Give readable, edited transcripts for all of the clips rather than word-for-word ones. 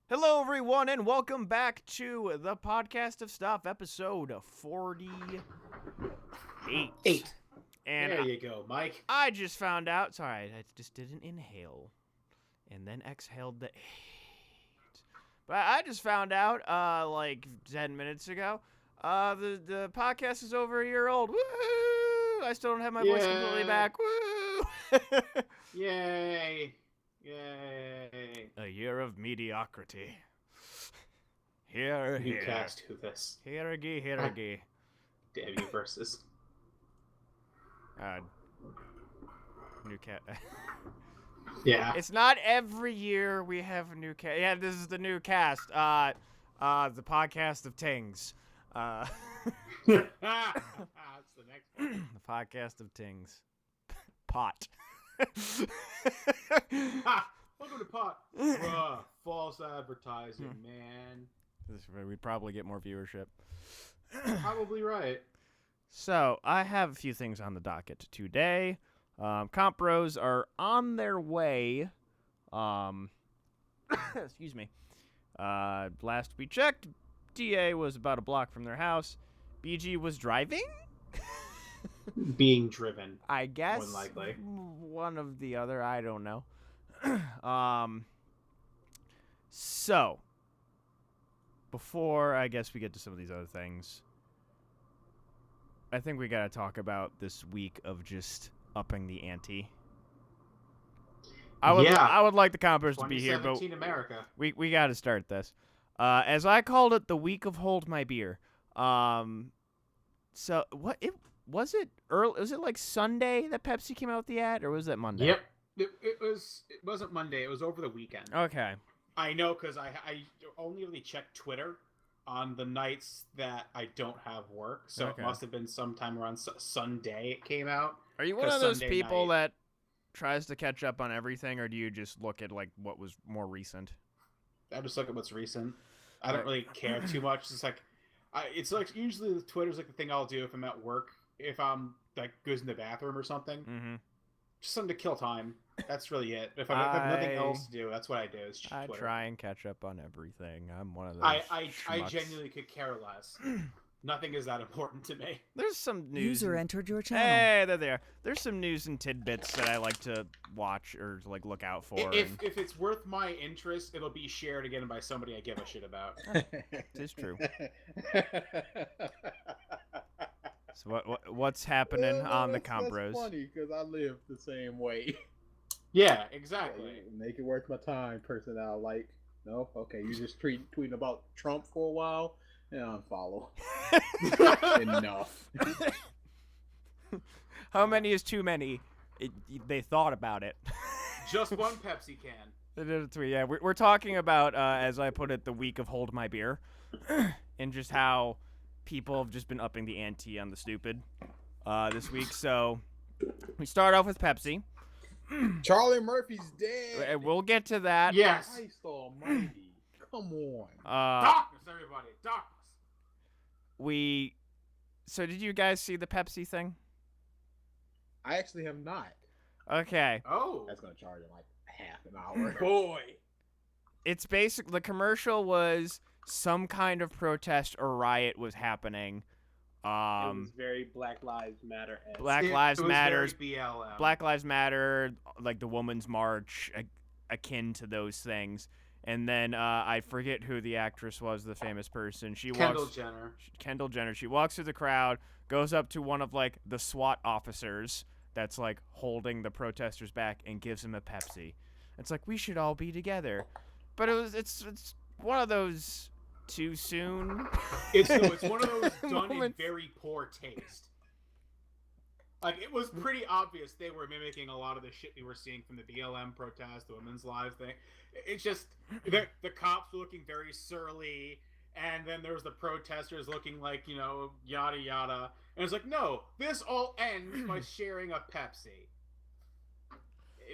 Hello, everyone, and welcome back to the Podcast of Stuff, episode 48. Eight. And There you go, Mike. I just found out, sorry, I just didn't inhale and then exhaled the 8. But I just found out, like 10 minutes ago, the podcast is over a year old. Woo! I still don't have my voice completely back. Woo! Yay. Yay. A year of mediocrity. Here. New cast who this. Here. Damn you versus. New cat. Yeah. It's not every year we have a new cast. Yeah, this is the new cast. The podcast of Tings. That's the next one. The podcast of Tings. Pot. Ha! Welcome to Pot. Bruh, false advertising, man. We'd probably get more viewership. Probably right. So, I have a few things on the docket today. Comp Bros are on their way. Excuse me. Last we checked, DA was about a block from their house. BG was driving? Being driven. I guess. More than likely. One of the other. I don't know. So, before I guess we get to some of these other things, I think we gotta talk about this week of just upping the ante. I would like the Comp Bros to be here, but 2017 America. we gotta start this. As I called it, the week of Hold My Beer. So what it was it early? Was it like Sunday that Pepsi came out with the ad, or was that Monday? Yep. It wasn't Monday. It was over the weekend. Okay. I know because I only really check Twitter on the nights that I don't have work, so Okay. it must have been sometime around Sunday it came out. Are you one 'Cause of those Sunday people night- that tries to catch up on everything, or do you just look at like what was more recent? I just look at what's recent. I don't Right. really care too much. It's like, it's like usually Twitter's like the thing I'll do if I'm at work, if I'm like goes in the bathroom or something, Mm-hmm. just something to kill time. That's really it. If I have nothing else to do, that's what I do. Is I Twitter. try and catch up on everything. I'm one of those. I schmucks. genuinely could care less. Nothing is that important to me. There's some news. User entered your channel. Hey, there they are. There's some news and tidbits that I like to watch or like look out for. If it's worth my interest, it'll be shared again by somebody I give a shit about. It is true. So what's happening on the Comp Bros? That's funny because I live the same way. Yeah, exactly. Make it worth my time. Person that I like. No, okay. You just tweeting about Trump for a while and unfollow. Enough. How many is too many? They thought about it. Just one Pepsi can. They did a tweet. Yeah, we're talking about, as I put it, the week of Hold My Beer, and just how people have just been upping the ante on the stupid this week. So we start off with Pepsi. Charlie Murphy's dead. We'll get to that. Yes. Christ almighty. Come on. Darkness, everybody. Darkness. So did you guys see the Pepsi thing? I actually have not. Okay. Oh. That's going to charge him like half an hour. Boy. It's the commercial was some kind of protest or riot was happening. It was very Black Lives Matter. Black It Lives was Matters. very BLM. Black Lives Matter, like the Women's March, akin to those things. And then I forget who the actress was, the famous person. Kendall Jenner. Kendall Jenner. She walks through the crowd, goes up to one of like the SWAT officers that's like holding the protesters back, and gives him a Pepsi. It's like, we should all be together. But it's one of those too soon. It's one of those done in moments. very poor taste. Like, it was pretty obvious they were mimicking a lot of the shit we were seeing from the BLM protest, the Women's Lives thing. It's just, the cops were looking very surly, and then there was the protesters looking like, yada yada. And it's like, no, this all ends by sharing a Pepsi.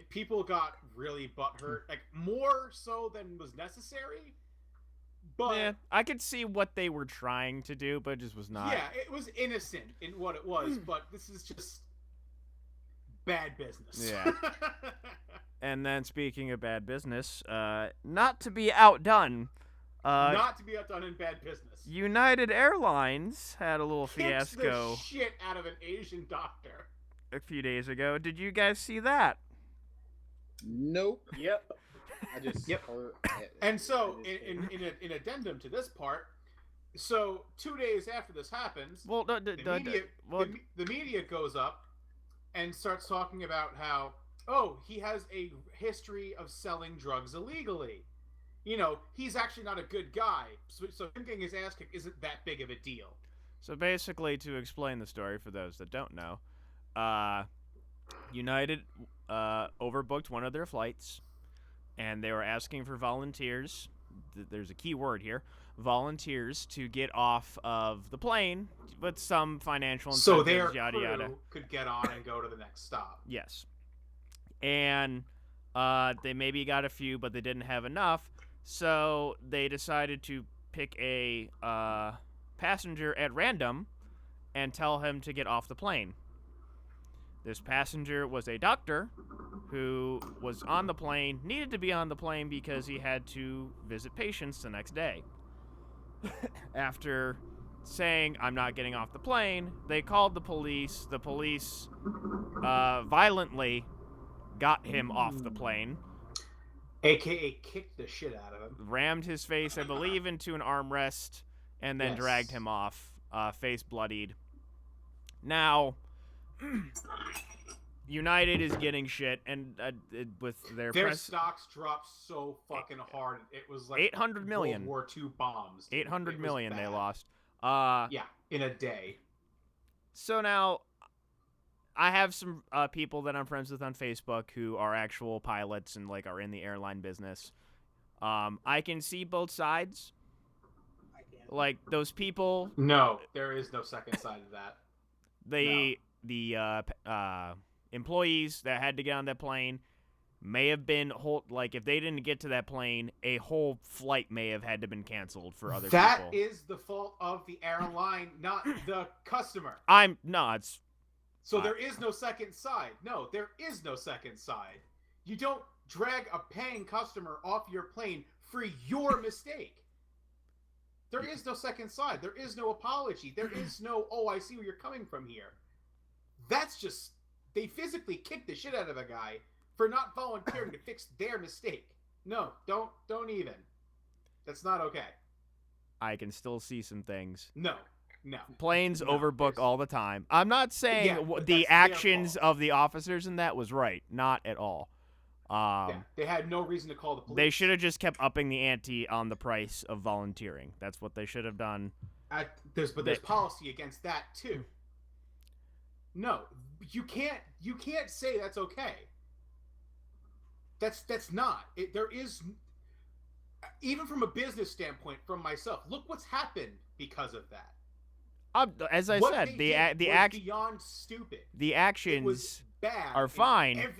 People got really butthurt, like, more so than was necessary. But Yeah, I could see what they were trying to do, but it just was not. yeah, it was innocent in what it was, but this is just bad business. Yeah. And then speaking of bad business, not to be outdone, not to be outdone in bad business. United Airlines had a little Kicks fiasco the shit out of an Asian doctor. a few days ago. Did you guys see that? Nope. Yep. I just Yep. heard- And so, I just- in addendum to this part, so 2 days after this happens, Well, the media goes up and starts talking about how, oh, he has a history of selling drugs illegally. You know, he's actually not a good guy. So him getting his ass kicked isn't that big of a deal. So basically, to explain the story for those that don't know, United overbooked one of their flights, and they were asking for volunteers. There's a key word here: volunteers to get off of the plane with some financial incentives, So their yada crew yada. could get on and go to the next stop. Yes, and they maybe got a few, but they didn't have enough, so they decided to pick a passenger at random and tell him to get off the plane. This passenger was a doctor who was on the plane, needed to be on the plane because he had to visit patients the next day. After saying, "I'm not getting off the plane," they called the police. The police violently got him off the plane, AKA kicked the shit out of him. rammed his face, I believe, into an armrest, and then Yes. dragged him off, face bloodied. Now, United is getting shit, and with their Their press, stocks dropped so fucking hard. It was like 800 million. World War II bombs. dude. 800 It was million they bad. lost. Yeah, in a day. So now, I have some people that I'm friends with on Facebook who are actual pilots and like are in the airline business. I can see both sides. Like those people, No, there is no second side of that. the employees that had to get on that plane may have been like if they didn't get to that plane, a whole flight may have had to been canceled for other That people. is the fault of the airline, not the customer. It's So there is no second side. No, there is no second side. You don't drag a paying customer off your plane for your mistake. There is no second side. There is no apology. There is no, oh, I see where you're coming from here. That's just, they physically kicked the shit out of a guy for not volunteering to fix their mistake. No, don't even. That's not okay. I can still see some things. No. Planes No, overbook there's- all the time. I'm not saying Yeah, but the that's their actions fault. of the officers in that was right. Not at all. Yeah, they had no reason to call the police. They should have just kept upping the ante on the price of volunteering. That's what they should have done. But there's policy against that too. No, you can't say that's okay. That's not. There is, even from a business standpoint, from myself. Look what's happened because of that. As I What said, they the did was action, beyond stupid. the It actions was bad. are fine. In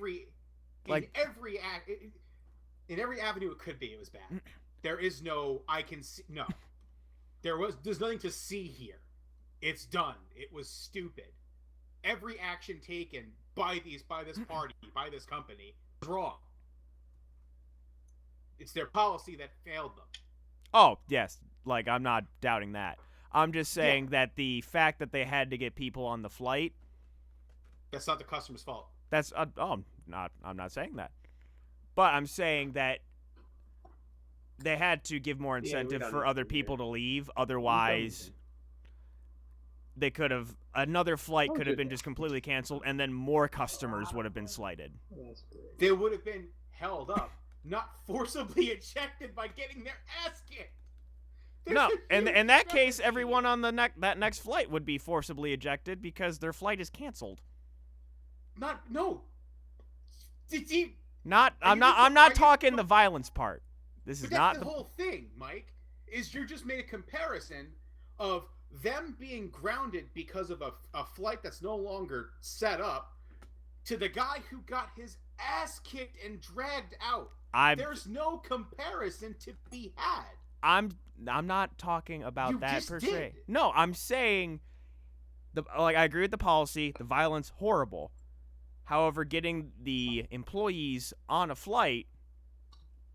Like- every avenue it could be, it was bad. There is no I can see. No, there's nothing to see here. It's done. It was stupid. Every action taken by this party, by this company, was wrong. It's their policy that failed them. Oh, yes. Like, I'm not doubting that. I'm just saying that the fact that they had to get people on the flight, That's not the customer's fault. that's I'm not saying that. But I'm saying that they had to give more we incentive don't for need other to people hear. to leave. Otherwise, they could have another flight Don't could do have been that. just completely canceled, and then more customers would have been slighted. That's great. They would have been held up, not forcibly ejected by getting their ass kicked. There's No, a in huge that case, discrepancy everyone here. on that next flight would be forcibly ejected because their flight is canceled. No. Did you? Not Are I'm you not just- I'm not are you- talking the violence part. This is But not that's the whole thing, Mike. Is you just made a comparison of them being grounded because of a flight that's no longer set up to the guy who got his ass kicked and dragged out. There's no comparison to be had. I'm not talking about You that just per did. se. No, I'm saying I agree with the policy, the violence horrible. However, getting the employees on a flight,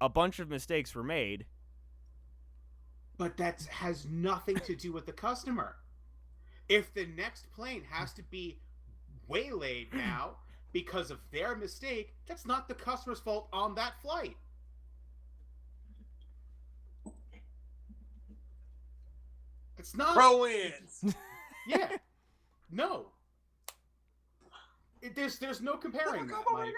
a bunch of mistakes were made. But that has nothing to do with the customer. If the next plane has to be waylaid now because of their mistake, that's not the customer's fault on that flight. It's not. Pro wins. Yeah. No. There's no comparing that, Mike.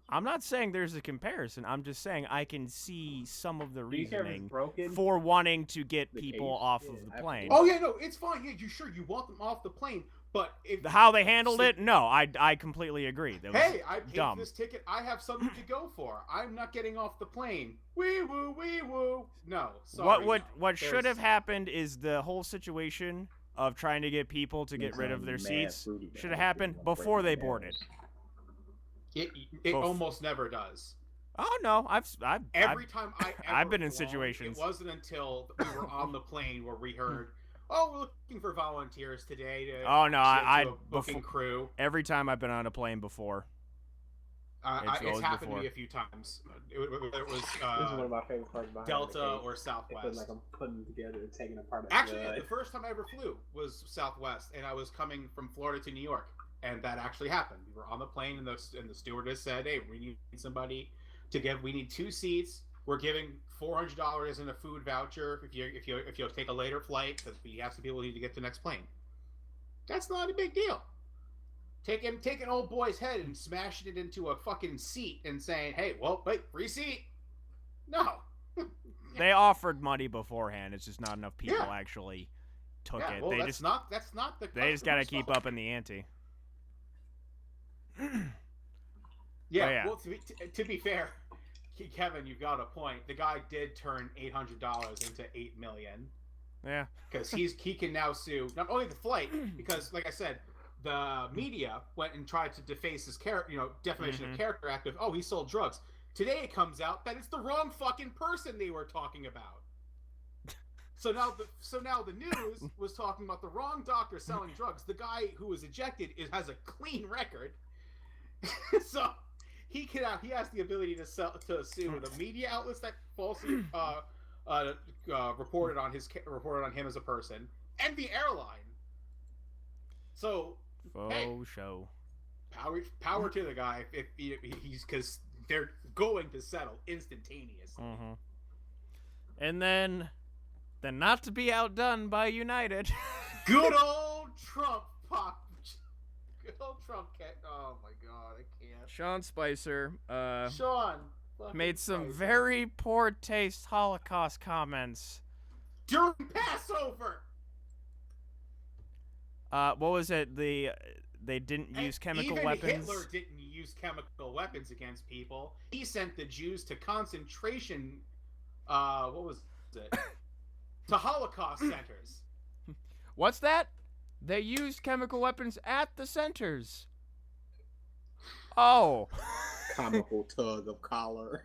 I'm not saying there's a comparison. I'm just saying I can see some of the Do you care if it's reasoning broken? for wanting to get The people cage? off Yeah, of the I plane. Oh yeah, no, it's fine. Yeah, you want them off the plane, but if How they handled it, no, I completely agree. That was hey, I paid dumb. this ticket. I have something to go for. I'm not getting off the plane. Wee woo, wee woo. No, sorry. What should There's- have happened is the whole situation of trying to get people to get Makes rid me of their mad seats fruity, man. should have I happened really wanna before break they my boarded. nails. It Both. almost never does. Oh no, I've Every time I've been in flown, situations. It wasn't until we were on the plane where we heard, "Oh, we're looking for volunteers today to." Oh, no, to I booking before- crew. every time I've been on a plane before. It's It's always happened to before. me a few times. It was This is one of my favorite parts about Delta having a or cage. It Southwest. feels like I'm putting together and taking apart. a Actually, blood. the first time I ever flew was Southwest, and I was coming from Florida to New York, and that actually happened. We were on the plane, and the stewardess said, "Hey, we need somebody to give. We need 2 seats. We're giving $400 in a food voucher if you take a later flight because we have some people who need to get to the next plane." That's not a big deal. Take an old boy's head and smashing it into a fucking seat and saying, "Hey, well, wait, free seat." No. They offered money beforehand. It's just not enough people Yeah. actually took Yeah, it. well, they that's just not the. they just got to customer's keep fault. up in the ante. Yeah, Oh, yeah. well, to be fair, Kevin, you've got a point. The guy did turn $800 into $8 million Yeah. because he can now sue not only the flight because, like I said, the media went and tried to deface his character, defamation Mhm. of character act of, oh, he sold drugs. Today it comes out that it's the wrong fucking person they were talking about. So now the news was talking about the wrong doctor selling drugs. The guy who was ejected has a clean record, so he has the ability to sue the media outlets that falsely reported on him as a person, and the airline. So Faux show. power to the guy if he's because they're going to settle instantaneously. Mm-hmm. And then not to be outdone by United. Good old Trump pop. Good old Trump cat. Oh my god, I can't. Sean Spicer Sean fucking made some Spicer. very poor taste Holocaust comments. during Passover. What was it? They didn't use chemical Even weapons. Hitler didn't use chemical weapons against people. He sent the Jews to concentration. What was it? To Holocaust centers. What's that? They used chemical weapons at the centers. Oh. Comical tug of collar.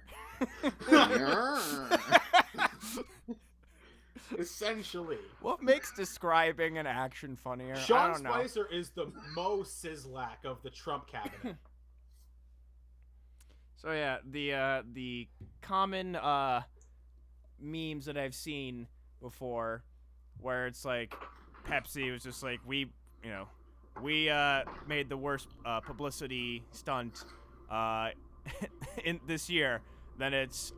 Essentially. What makes describing an action funnier? I Sean don't know. Spicer is the Mo Sislak of the Trump cabinet. So yeah, the common memes that I've seen before, where it's like Pepsi was just like we made the worst publicity stunt in this year. Then it's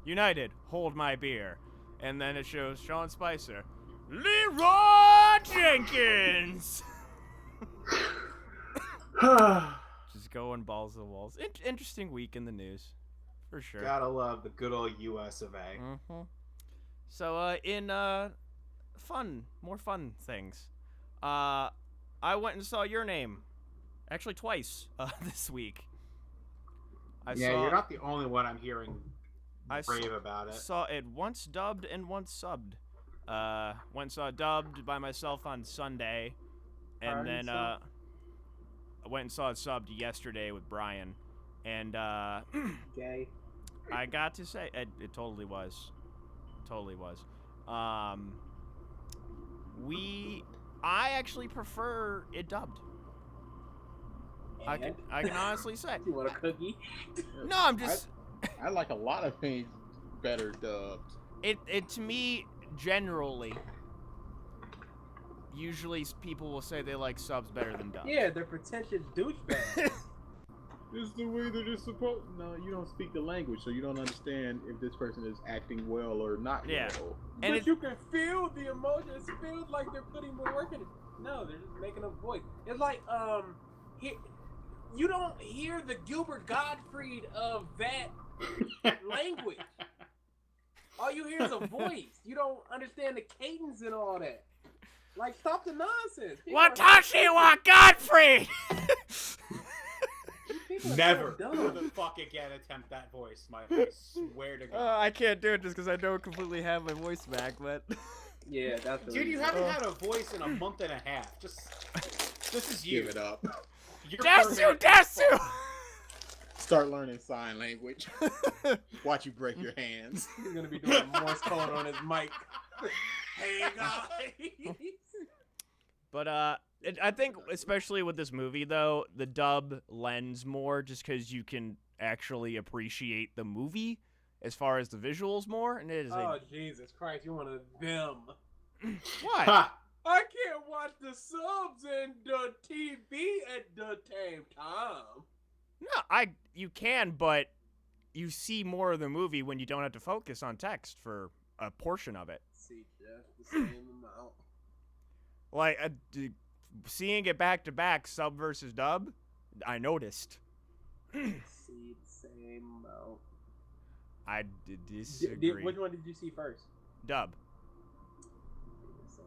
United, hold my beer, and then it shows Sean Spicer, Leroy Jenkins. Just going balls to the walls. Interesting week in the news, for sure. Gotta love the good old US of A. Mm-hmm. So, in more fun things, I went and saw Your Name, actually twice this week. You're not the only one I'm hearing I rave about it. saw it once dubbed and once subbed. Went and saw it dubbed by myself on Sunday, and Pardon, then sir? I went and saw it subbed yesterday with Brian, and Gay. I got to say it totally was. I actually prefer it dubbed. I can honestly say. You want a cookie? No, I'm just. I like a lot of things better dubbed. It to me generally. Usually people will say they like subs better than dubs. Yeah, they're pretentious douchebags. This is the way that it's supposed. No, you don't speak the language, so you don't understand if this person is acting well or not Yeah. well. And But you can feel the emotion. It feels like they're putting more work in it. No, they're just making a voice. It's like you don't hear the Gilbert Gottfried of that language. All you hear is a voice. You don't understand the cadence and all that. Like, stop the nonsense. People are- Watashi wa Godfrey! people are Never, so who dumb. the fuck again attempt that voice, Mike. I swear to God. I can't do it just because I don't completely have my voice back, but. Yeah, that's the Dude, you reason. haven't had a voice in a month and a half. Just this is you. Give it up. You're Desu! permanent. Desu! Start learning sign language. Watch you break your hands. He's gonna be doing Morse code on his mic. Hey guys. But I think especially with this movie though, the dub lends more just because you can actually appreciate the movie as far as the visuals more, and it is Oh Jesus Christ! You one of them? what? Ha! I can't watch the subs and the TV at the same time. No, you can, but you see more of the movie when you don't have to focus on text for a portion of it. See, just the same amount. Like seeing it back to back, sub versus dub, I noticed. See the same amount. I disagree. Which one did you see first? Dub. The same.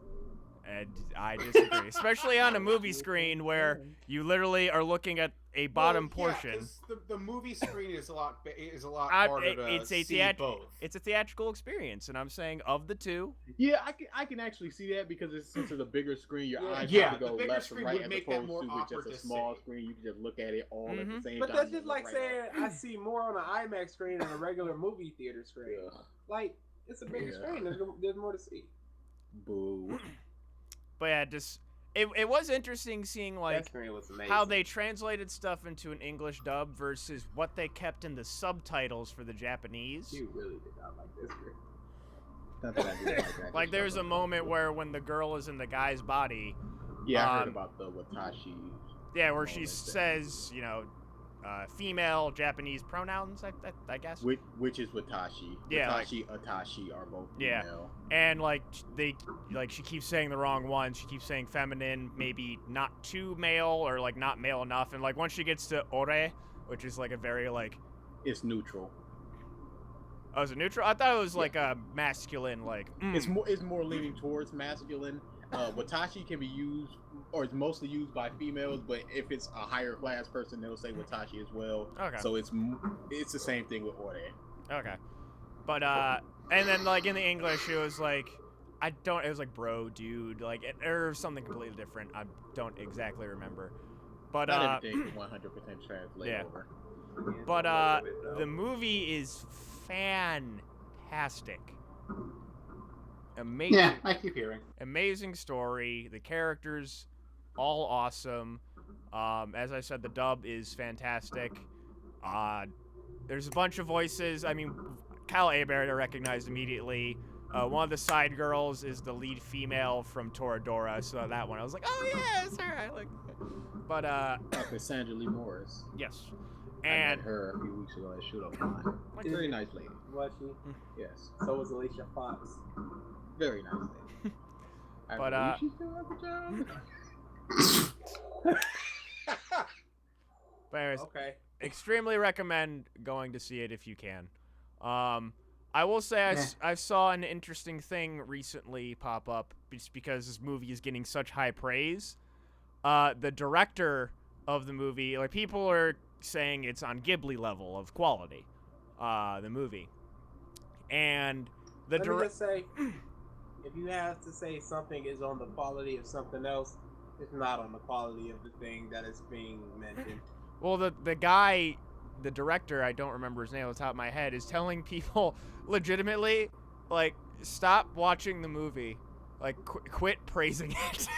And I disagree, especially on a movie screen where you literally are looking at a bottom Well, yeah, portion. 'cause the movie screen is a lot I- harder to it's a see both. It's a theatrical experience, and I'm saying of the two, Yeah, I can actually see that because since it's a bigger screen, your eyes Yeah, have to the go bigger left screen and right would as make that opposed more to with awkward just a to small see. screen. You can just look at it all at the same But time. that's You just look like right saying I see more on an IMAX screen than a regular movie theater screen. up. Ugh, Like, it's a bigger Yeah. screen. There's more to see. boo. but yeah, just it was interesting seeing That like screen was amazing. how they translated stuff into an English dub versus what they kept in the subtitles for the Japanese. You really did not like this screen. Not that I didn't like that. Like there's a moment where when the girl is in the guy's body, Yeah, I heard um, about the Watashi. yeah, where Oh, she that's it. says, you know, female Japanese pronouns, I guess. Which is Watashi. Yeah, Watashi, Atashi are both Yeah. female. And like she keeps saying the wrong one. She keeps saying feminine, maybe not too male or like not male enough. And like once she gets to ore, which is like a very like, It's neutral. oh, is it neutral? I thought it was like a masculine like. It's more leaning towards masculine. Watashi can be used, or it's mostly used by females, but if it's a higher class person, they'll say Watashi as well. Okay. So it's the same thing with Ore. Okay. But and then like in the English it was like it was like bro, dude, like or something completely different. I don't exactly remember. But Not everything 100% translate yeah. over. but the movie is fantastic. Amazing. Yeah, I keep hearing. Amazing story. The characters, all awesome. As I said, the dub is fantastic. There's a bunch of voices. I mean, Kyle Hebert I recognized immediately. One of the side girls is the lead female from Toradora, so that one I was like, oh yeah, it's her. I like that. But Cassandra Lee Morris. yes, I and met her a few weeks ago at Shoot Up Line. like, Very nice lady. Was she? Yes, So was Alicia Fox. very nice lady. I But, believe she still has a job. but anyways, Okay. extremely recommend going to see it if you can. I will say I saw an interesting thing recently pop up just because this movie is getting such high praise. The director of the movie, like people are saying it's on Ghibli level of quality, the movie. And the Let me director, just say, if you have to say something is on the quality of something else, it's not on the quality of the thing that is being mentioned. well, the guy, the director, I don't remember his name off the top of my head, is telling people legitimately, like, stop watching the movie, like, quit praising it.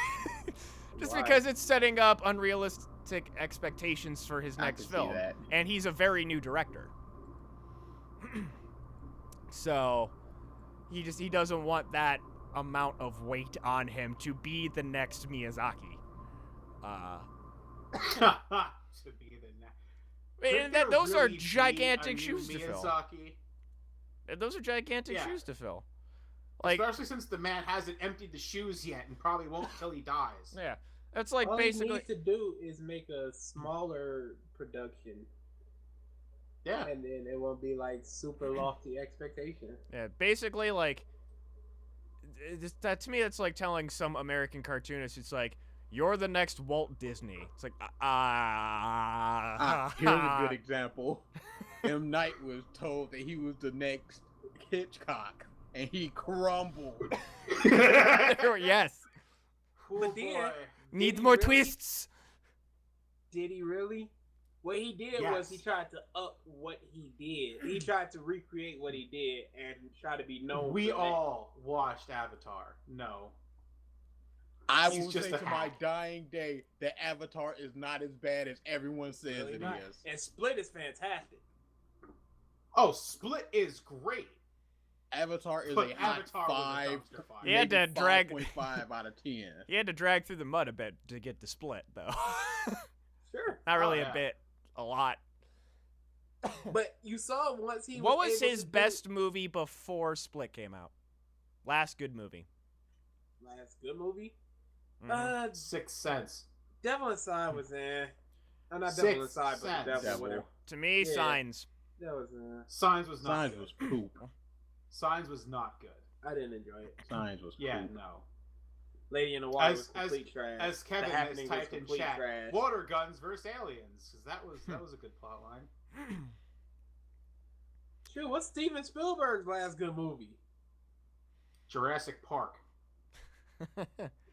Just Right. because it's setting up unrealistic expectations for his I next can see film. that. And he's a very new director. So he doesn't want that amount of weight on him to be the next Miyazaki. To be the next. And those are gigantic shoes to fill. Miyazaki? Those are gigantic Yeah. shoes to fill. Like, Especially since the man hasn't emptied the shoes yet and probably won't till he dies. yeah, that's like All basically. he needs to do is make a smaller production, Yeah. and then it won't be like super lofty expectation. Yeah, basically, like, that to me, that's like telling some American cartoonist, it's like, you're the next Walt Disney. It's like, Here's a good example. M. Night was told that he was the next Hitchcock, and he crumbled. Yes, Oh, But then- boy. need he more really? twists. Did he really? What he did was he Yes. tried to up what he did. He tried to recreate what he did and try to be known. We for that. all watched Avatar. No. I He's will just say a to my hack. dying day that Avatar is not as bad as everyone says Really it not. is. And Split is fantastic. Oh, Split is great. Avatar is But a hot Avatar was a 5. dumpster fire. He had to drag- 5.5 out of 10. He had to drag through the mud a bit to get the Split, though. Sure. Not really yeah. a bit, a lot. But you saw once he What was able his to do- best movie before Split came out? Last good movie. last good movie? Mhm. Sixth Sense. Devil Inside was in. I'm not Sixth Devil Inside, but Sense. the Devil, Devil. whatever. To me, Yeah. Signs. That was Signs was not Signs good. was poop. Signs was not good. I didn't enjoy it. Signs was Yeah, poop. no. Lady in the Water As- was complete trash. As Kevin The has Happening typed was in complete chat, trash. water guns versus aliens, because that was a good plot line. Shoot, what's Steven Spielberg's last good movie? Jurassic Park.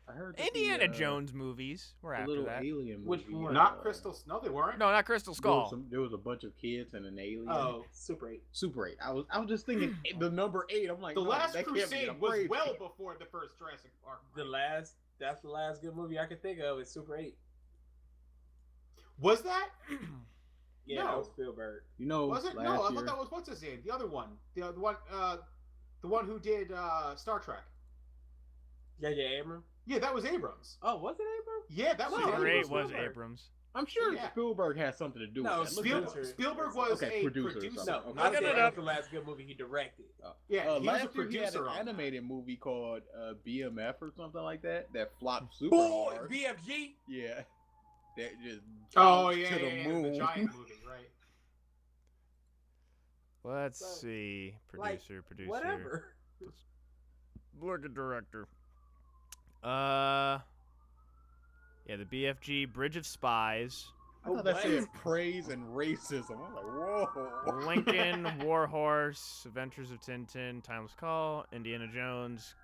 I heard that Indiana the, Jones movies were the after little that. alien Which movie, one? Not Crystal. No, they weren't. No, not Crystal Skull. There was a bunch of kids and an alien. Oh, Super 8. Super 8. I was just thinking the number 8. I'm like, The no, Last that can't be Crusade the was phrase. well before the first Jurassic Park. That's the last good movie I can think of is Super 8. Was that? Yeah, No. that was Spielberg. You know, Was it? last No, I year, thought that was what's his name? The other one. The one who did Star Trek. J.J. Abrams. Yeah, that was Abrams. Oh, was it Abrams? Yeah, that was No, Super Abrams. 8 was Spielberg. Abrams. I'm sure Yeah. Spielberg has something to do No, with that. Look it up. Spielberg- Spielberg was Okay, a producer or producer. something. No, Okay. I Look said it that up. was the last good movie he directed. Yeah, he was a last year he had producer an on that. animated movie called BMF or something like that flopped super Boy, hard. BFG. Yeah, that just Oh jumped yeah, to the yeah, moon. the giant movie, right? Let's So, see. like, Producer. Whatever. Look at director. Yeah, the BFG, Bridge of Spies, I thought that said praise and racism. I'm like, whoa. Lincoln, Warhorse, Adventures of Tintin, Timeless Call, Indiana Jones,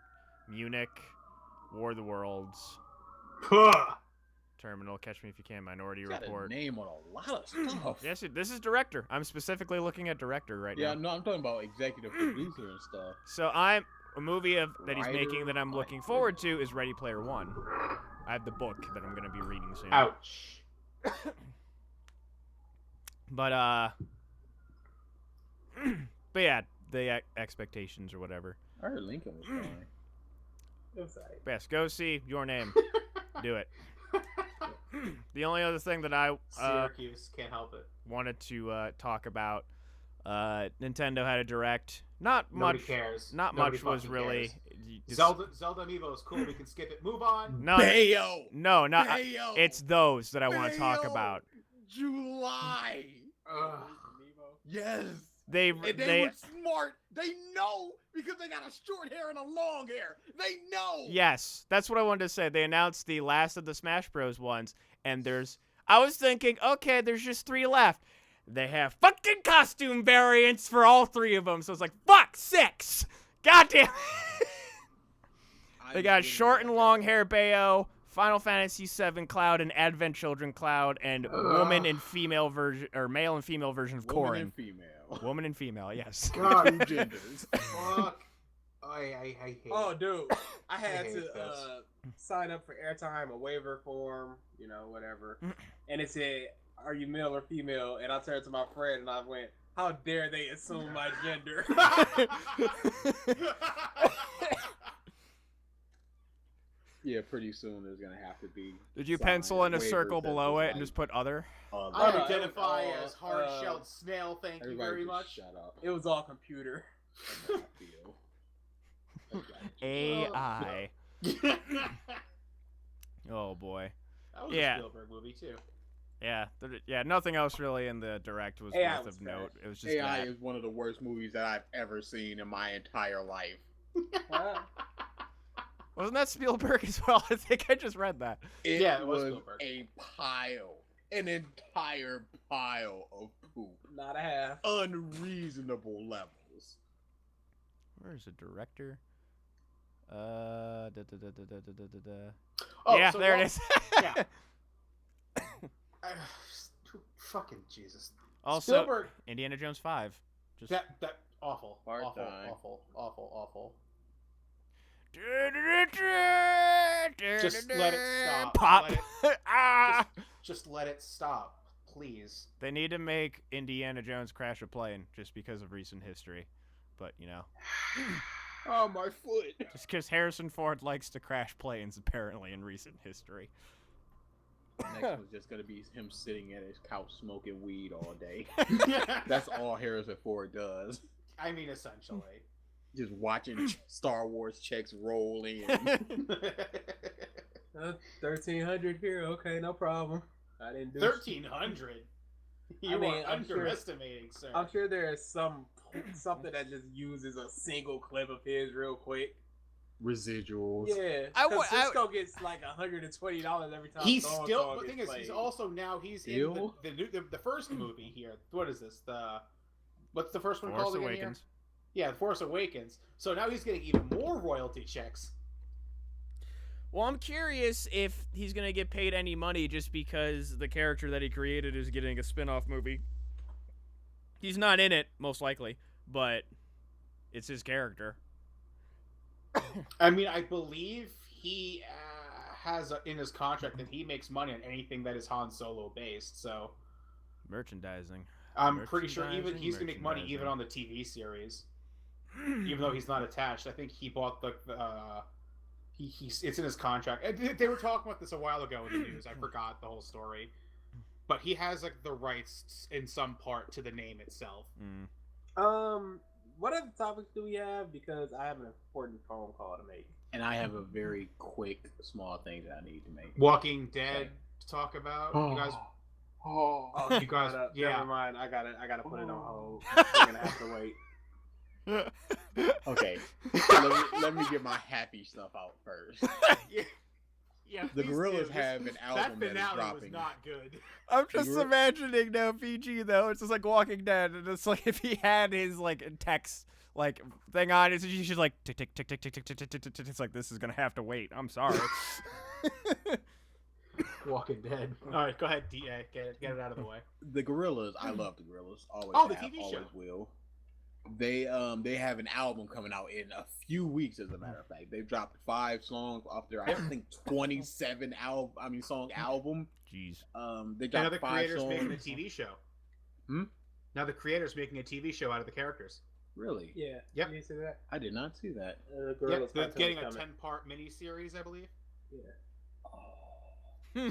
Munich, War of the Worlds, Puh. Terminal, Catch Me If You Can, Minority Got a Report. name on a lot of stuff. Yes, this is director. I'm specifically looking at director right Yeah, now. no, I'm talking about executive producer and stuff. So a movie that he's making that I'm looking forward to is Ready Player One. I have the book that I'm gonna be reading soon. Ouch. But but yeah, the expectations or whatever. I heard Lincoln was fine. It was alright. Yes, go see Your Name. Do it. The only other thing that I Syracuse can't help it. wanted to talk about, Nintendo had a direct. Not Nobody much. cares. Not Nobody much was fucking really. cares. Just- Zelda Amiibo is cool. We can skip it. Move on. No, Bayo! no, not. Bayo! It's those that I want to talk Bayo! about. July! Ugh. Yes! They And they were smart. They know because they got a short hair and a long hair. They know. Yes, that's what I wanted to say. They announced the last of the Smash Bros. Ones, and I was thinking, okay, there's just 3 left. They have fucking costume variants for all 3 of them, so it's like, fuck, 6! Goddamn! They got short and long hair Bayo, Final Fantasy VII Cloud, and Advent Children Cloud, and woman and female version, or male and female version of Woman Corrin. and female. Woman and female, yes. God, Two genders. fuck. I hate Oh, it. dude, I had hate to this. sign up for airtime, a waiver form, whatever. And it said, "Are you male or female?" And I turned to my friend and I went, "How dare they assume my gender?" Yeah, pretty soon there's gonna have to be. Did you some pencil in a waivers circle that below was it and just put other? Oh, no, it was Identify all, as hard-shelled snail. Thank you everybody very just much. Shut up. It was all computer. That's how I feel. AI. that Oh boy. was Yeah. a Spielberg movie too. Yeah. Yeah. Nothing else really in the direct was AI worth was of note. trash. It was just AI that. is one of the worst movies that I've ever seen in my entire life. Wasn't that Spielberg as well? I think I just read that. It Yeah, it was was Spielberg. an entire pile of poop. Not a half. Unreasonable levels. Where is the director? Oh, Yeah, so there while- it is. Yeah. Fucking Jesus. Also, Spielberg. Indiana Jones 5. Just That awful, Part awful, time. awful. Just let it stop. Pop. Let Ah! Just let it stop, please. They need to make Indiana Jones crash a plane just because of recent history. But, Oh, my foot. just because Harrison Ford likes to crash planes, apparently, in recent history. Next one's just gonna be him sitting at his couch smoking weed all day. That's all Harrison Ford does. I mean, essentially. Just watching Star Wars checks roll in. 1,300 here. Okay, no problem. I didn't do 1,300. You I mean, are I'm sure- underestimating, sir. I'm sure there is something that just uses a single clip of his real quick. Residuals. Yeah, I because would- Cisco gets like $120 every time. He's so-and-so still. The gets thing is, played. he's also now he's Still? in the first movie here. What is this? What's the first one Force called again? Awakens. Here? Yeah, The Force Awakens. So now he's getting even more royalty checks. Well, I'm curious if he's going to get paid any money just because the character that he created is getting a spin-off movie. He's not in it, most likely, but it's his character. I mean, I believe he has in his contract that he makes money on anything that is Han Solo based. So Merchandising. I'm pretty sure even Merchandising, he's gonna make money even merchandising. on the TV series, even though he's not attached. I think he bought the. It's in his contract. They were talking about this a while ago in the news. I forgot the whole story, but he has like the rights in some part to the name itself. What other topics do we have? Because I have an important phone call to make. And I have a very quick, small thing that I need to make. Walking Dead to talk about. You guys, Oh, you guys, yeah. Never mind. I gotta put it on hold. We're gonna have to wait. Okay, let me get my happy stuff out first. Yeah, The please Gorillaz do. have an That album that is finale was dropping. not good. I'm just You're- imagining now PG though. It's just like Walking Dead, and it's like if he had his like text like thing on, it's just like tick tick tick tick tick tick tick tick tick tick. It's like this is gonna have to wait. I'm sorry. Walking Dead. All right, go ahead, DA. Get it out of the way. The Gorillaz, I love the Gorillaz. Always Oh, the have, TV show. always will. They have an album coming out in a few weeks. As a matter of fact, they've dropped 5 songs off their I think 27 song album. Jeez. They Now dropped the 5 creator's songs. making a TV show. Hmm? Now the creator's making a TV show out of the characters. Really? Yeah. Yep. You see that? I did not see that. Gorillaz Yep, they're cartoon getting a coming. 10-part miniseries, I believe. Yeah.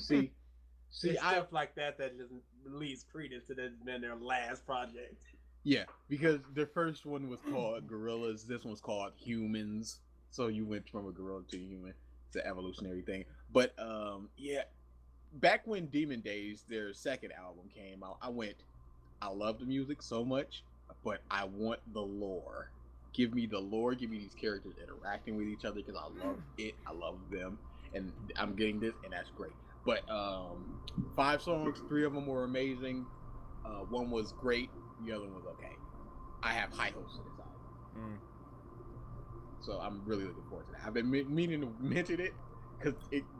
See, It's I stuff like that just leads credence to this been their last project. yeah, because their first one was called Gorillas. This one's called Humans. So you went from a gorilla to a human. It's an evolutionary thing. But yeah, back when Demon Days, their second album came out, I love the music so much, but I want the lore. Give me the lore. Give me these characters interacting with each other because I love it. I love them, and I'm getting this, and that's great. But 5 songs, 3 of them were amazing. One was great. The other one was okay. I have high hopes for this album. So I'm really looking forward to that. I've been meaning to mention it because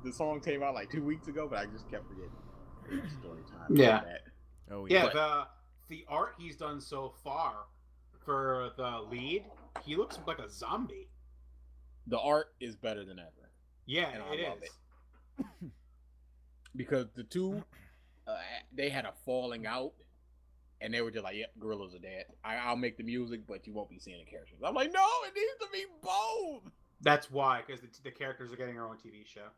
the song came out like 2 weeks ago, but I just kept forgetting. It's story time. Yeah. That. Oh Yeah, yeah. the art he's done so far for the lead, he looks like a zombie. The art is better than ever. Yeah, And I it love is. because the two, they had a falling out, and they were just like, "Yep, gorillas are dead. I'll make the music, but you won't be seeing the characters." I'm like, "No, it needs to be both." That's why, because the characters are getting their own TV show.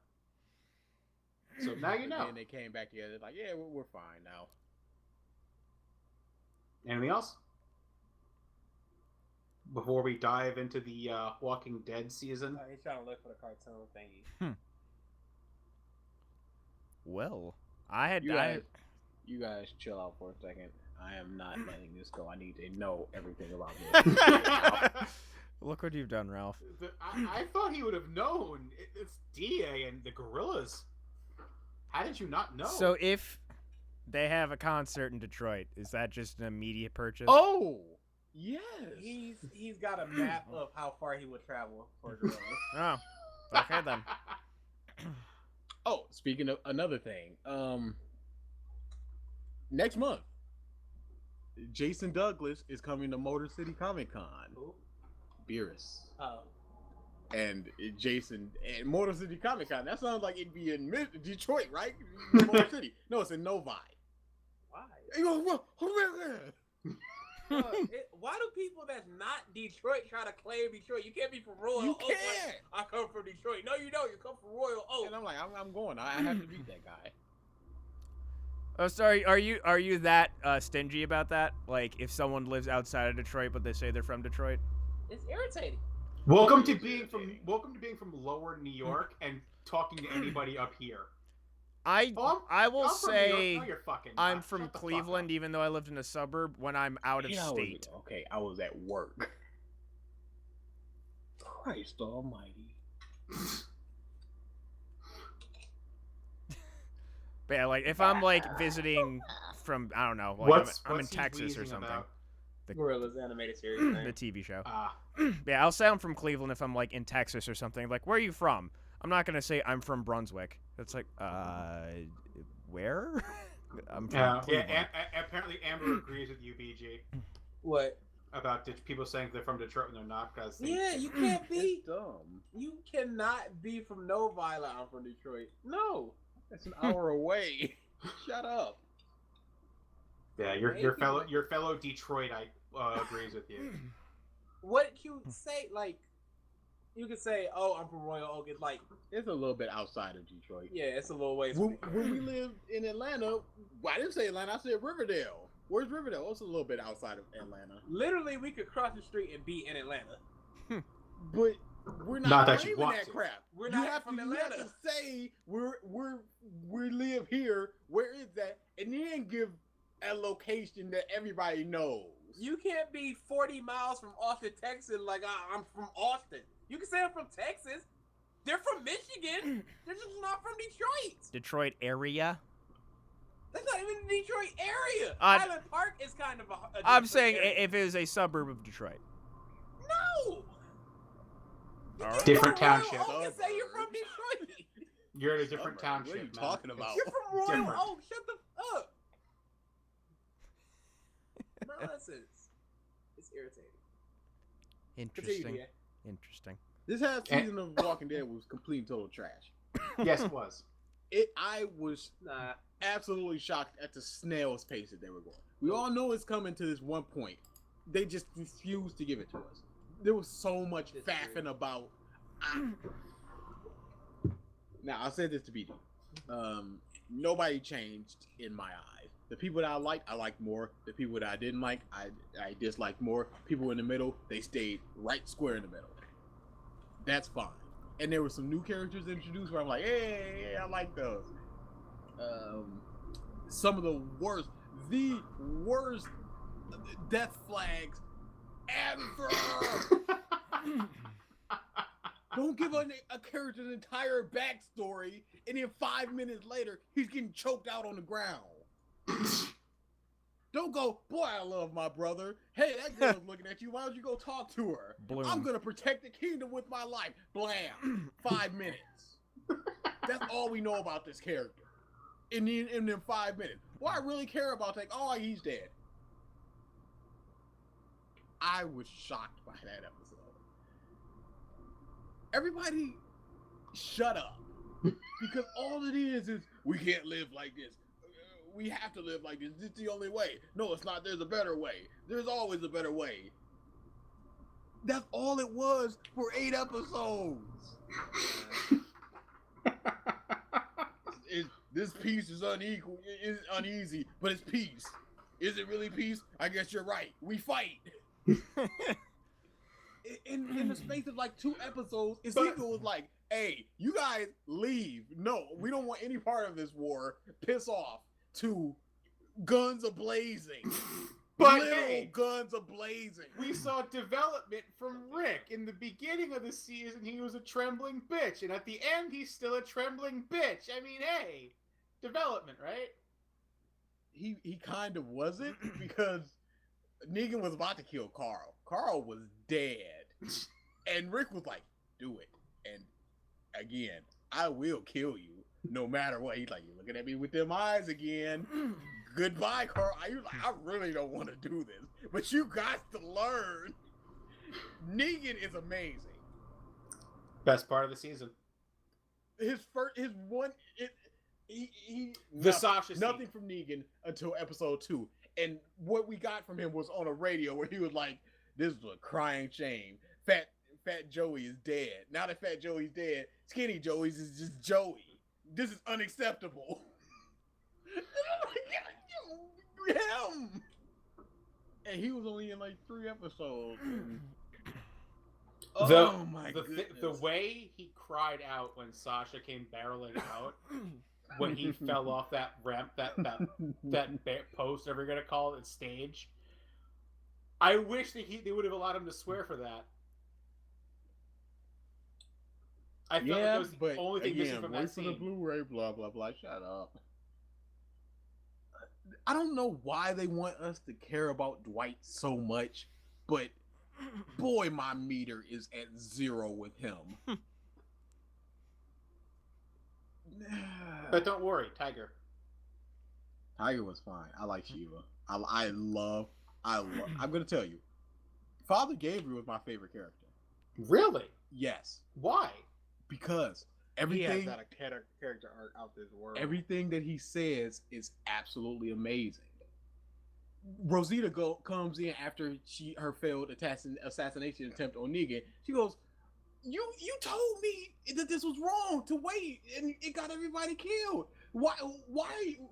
So now you But know. then they came back together, like, "Yeah, we're fine now." Anything else? Before we dive into the Walking Dead season? He's trying to look for the cartoon thingy. Well, I had You guys chill out for a second. I am not letting this go. I need to know everything about this. Look what you've done, Ralph. I thought he would have known. It's DA and the Gorillas. How did you not know? So if they have a concert in Detroit, is that just an immediate purchase? Oh, yes. He's got a map of how far he would travel for gorillas. Oh, okay then. Oh, speaking of another thing, next month, Jason Douglas is coming to Motor City Comic Con. Who? Beerus. Oh. And Jason and Motor City Comic Con. That sounds like it'd be in Detroit, right? Motor City. No, it's in Novi. Why? Hey, yo, Why do people that's not Detroit try to claim Detroit? You can't be from Royal You Oak. Like, can't. I come from Detroit. No, you don't. You come from Royal Oak. And I'm like, I'm going. I have to beat that guy. Oh, sorry. Are you that stingy about that? Like, if someone lives outside of Detroit but they say they're from Detroit? It's irritating. Welcome to being from Lower New York and talking to anybody up here. I will I'm from New say York. No, you're fucking I'm not. from Shut the fuck Cleveland, up. even though I lived in a suburb when I'm out of state. Okay, I was at work. Christ almighty. But yeah, like if I'm like visiting from I don't know, like What's I'm in he Texas or wheezing something. about? Gorillas animated series. The Thing. TV show. Ah, Yeah, I'll say I'm from Cleveland if I'm like in Texas or something. Like, where are you from? I'm not gonna say I'm from Brunswick. It's like, where? I'm from yeah. Cleveland. Apparently, Amber agrees with you, BG, What? about people saying they're from Detroit when they're not. Because Yeah, you can't be. It's dumb. You cannot be from Novi like I'm from Detroit. No. That's an hour away. Shut up. Yeah, your fellow Detroitite agrees with you. What you say? Like, you could say, "Oh, I'm from Royal Oak." It's like, It's a little bit outside of Detroit. yeah, it's a little ways. When we lived in Atlanta, well, I didn't say Atlanta. I said Riverdale. Where's Riverdale? It's a little bit outside of Atlanta. Literally, we could cross the street and be in Atlanta. But we're not, Not that you claiming want that to. crap. We're You not have from to, you have Atlanta. to say we live here. Where is that? And then give a location that everybody knows. You can't be 40 miles from Austin, Texas, like I'm from Austin. You can say I'm from Texas. They're from Michigan. They're just not from Detroit. Detroit area. That's not even the Detroit area. Highland Park is kind of a I'm Detroit saying area. if it is a suburb of Detroit. No. You All can't right. Different go to Royal township. Oak and say you're from Detroit. You're in a different township. What are you man. talking about? You're from Royal Different. Oak. Shut the up. Nonsense. It's irritating. Interesting. Continue, Interesting. This half season of Walking Dead was complete and total trash. Yes, it was. I was Nah. absolutely shocked at the snail's pace that they were going. We all know it's coming to this one point. They just refused to give it to us. There was so much It's faffing about. Now I'll say this to BD. Nobody changed in my eyes. The people that I liked more. The people that I didn't like, I disliked more. People in the middle, they stayed right square in the middle. That's fine. And there were some new characters introduced where I'm like, hey, I like those. Some of the worst death flags ever. Don't give a character an entire backstory, and then 5 minutes later, he's getting choked out on the ground. Don't go, boy, I love my brother. Hey, that girl's looking at you. Why don't you go talk to her? Bloom. I'm going to protect the kingdom with my life. Blam. 5 minutes. That's all we know about this character. And then 5 minutes. Well, I really care about that. Oh, he's dead. I was shocked by that episode. Everybody shut up. Because all it is we can't live like this. We have to live like this. This is the only way. No, it's not. There's a better way. There's always a better way. That's all it was for 8 episodes. This peace is unequal. It's uneasy, but it's peace. Is it really peace? I guess you're right. We fight. In the space of like 2 episodes, Ezekiel was like, "Hey, you guys leave. No, we don't want any part of this war. Piss off." To guns a-blazing. But Literal hey, guns a-blazing. we saw development from Rick. In the beginning of the season, he was a trembling bitch, and at the end, he's still a trembling bitch. I mean, hey, development, right? He kind of wasn't, because Negan was about to kill Carl. Carl was dead. And Rick was like, "Do it. And again, I will kill you. No matter what." He's like, "You're looking at me with them eyes again. Goodbye, Carl." I really don't want to do this, but you got to learn. Negan is amazing. Best part of the season. He The Sasha scene. nothing from Negan until episode 2, and what we got from him was on a radio where he was like, "This is a crying shame. Fat Joey is dead. Now that Fat Joey's dead, Skinny Joey's is just Joey. This is unacceptable." And I'm like, him. And he was only in like 3 episodes. Oh my goodness. The way he cried out when Sasha came barreling out, when he fell off that ramp, that post, whatever you're gonna call it, stage. I wish that they would have allowed him to swear for that. I felt like it was the only thing missing from that wait for the scene. Blu-ray, blah blah blah. Shut up. I don't know why they want us to care about Dwight so much, but boy, my meter is at 0 with him. But don't worry, Tiger. Tiger was fine. I like Shiva. I love. I'm gonna tell you, Father Gabriel was my favorite character. Really? Yes, Why? because He everything, has that character arc out this world. everything that he says is absolutely amazing. Rosita comes in after her failed assassination attempt on Negan. She goes, "You told me that this was wrong to wait, and it got everybody killed. Why?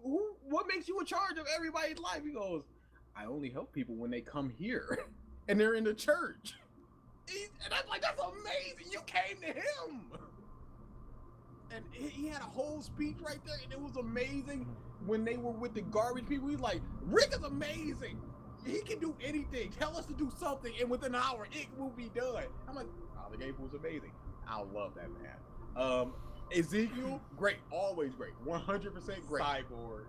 What makes you in charge of everybody's life?" He goes, "I only help people when they come here, and they're in the church." And I'm like, "That's amazing! You came to him." And he had a whole speech right there, and it was amazing. When they were with the garbage people, he's like, "Rick is amazing. He can do anything. Tell us to do something, and within an hour, it will be done." I'm like, "Father Gabriel was amazing." I love that man. Ezekiel, great, always great, 100% great. Cyborg.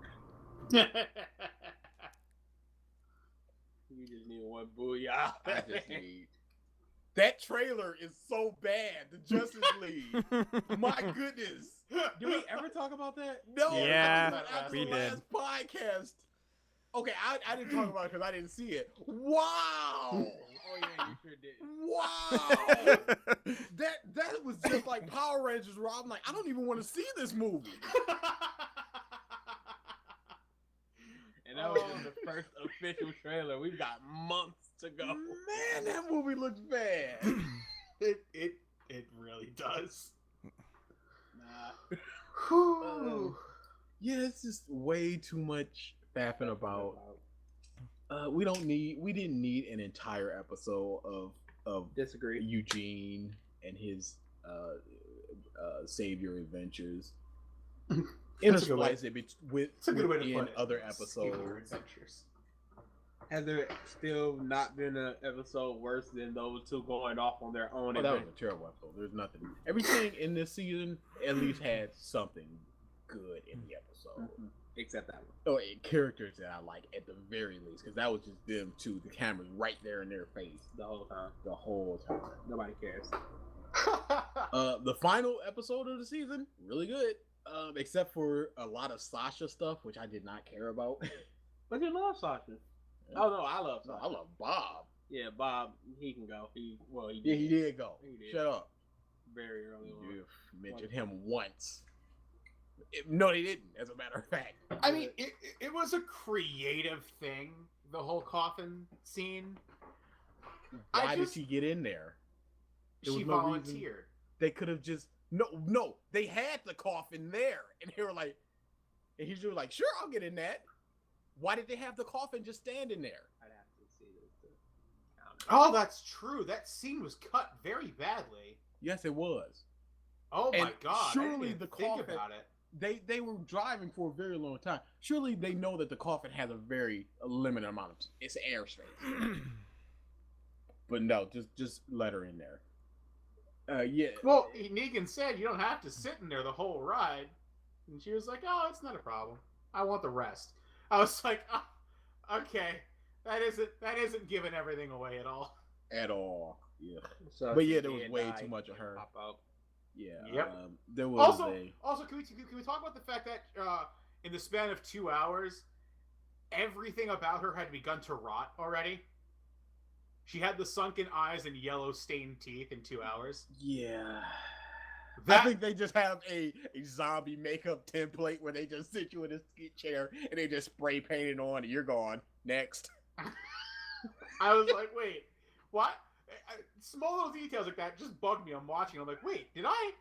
We just need one booyah. I just need. That trailer is so bad. The Justice League. My goodness. Did we ever talk about that? No. Yeah, after we the did. last podcast. Okay, I didn't talk about it because I didn't see it. Wow. Oh yeah, you sure did. Wow. that was just like Power Rangers, where I'm like, I don't even want to see this movie. And that was just the first official trailer. We've got months to go. Man, that movie looks bad. It really does. Nah. Yeah, it's just way too much faffing about. We didn't need an entire episode of Disagree. Eugene and his savior adventures. That's a good way- Intersplice it with It's a good way to within put it. other Savior episodes. adventures. Has there still not been an episode worse than those two going off on their own? Oh, that was a terrible episode. There's nothing. Everything in this season at least had something good in the episode. Mhm. Except that one. Oh, and characters that I like at the very least, because that was just them two. The camera's right there in their face The whole time. the whole time. Nobody cares. The final episode of the season, really good. Except for a lot of Sasha stuff, which I did not care about. But you love Sasha. Oh no, I love No, Sasha. I love Bob. Yeah, Bob, he can go. He Yeah, he did go. He did. Shut up. very early on. You mentioned him once. No, they didn't. As a matter of fact. I mean, it was a creative thing. The whole coffin scene. Why did she get in there? There She was no volunteered. reason. They could have just no. They had the coffin there, and they were like, and he's just like, sure, I'll get in that. Why did they have the coffin just standing there? I'd have to see this to count. Oh, that's true. That scene was cut very badly. Yes, it was. Oh my And god! surely I didn't even the think coffin- about it. They were driving for a very long time. Surely they know that the coffin has a very limited amount of it's airspace. But no, just let her in there. Yeah. Well, Negan said you don't have to sit in there the whole ride, and she was like, "Oh, it's not a problem. I want the rest." I was like, oh, "Okay, that isn't giving everything away at all." At all. Yeah. So But she yeah, there was did way die, too much of her. Pop out. Yeah. Yep. There was Also, can we talk about the fact that in the span of 2 hours, everything about her had begun to rot already? She had the sunken eyes and yellow stained teeth in 2 hours. Yeah. That, I think they just have a zombie makeup template where they just sit you in a skit chair and they just spray paint it on and you're gone. Next. I was like, wait, what? Small little details like that just bugged me. I'm watching. I'm like, wait, did I?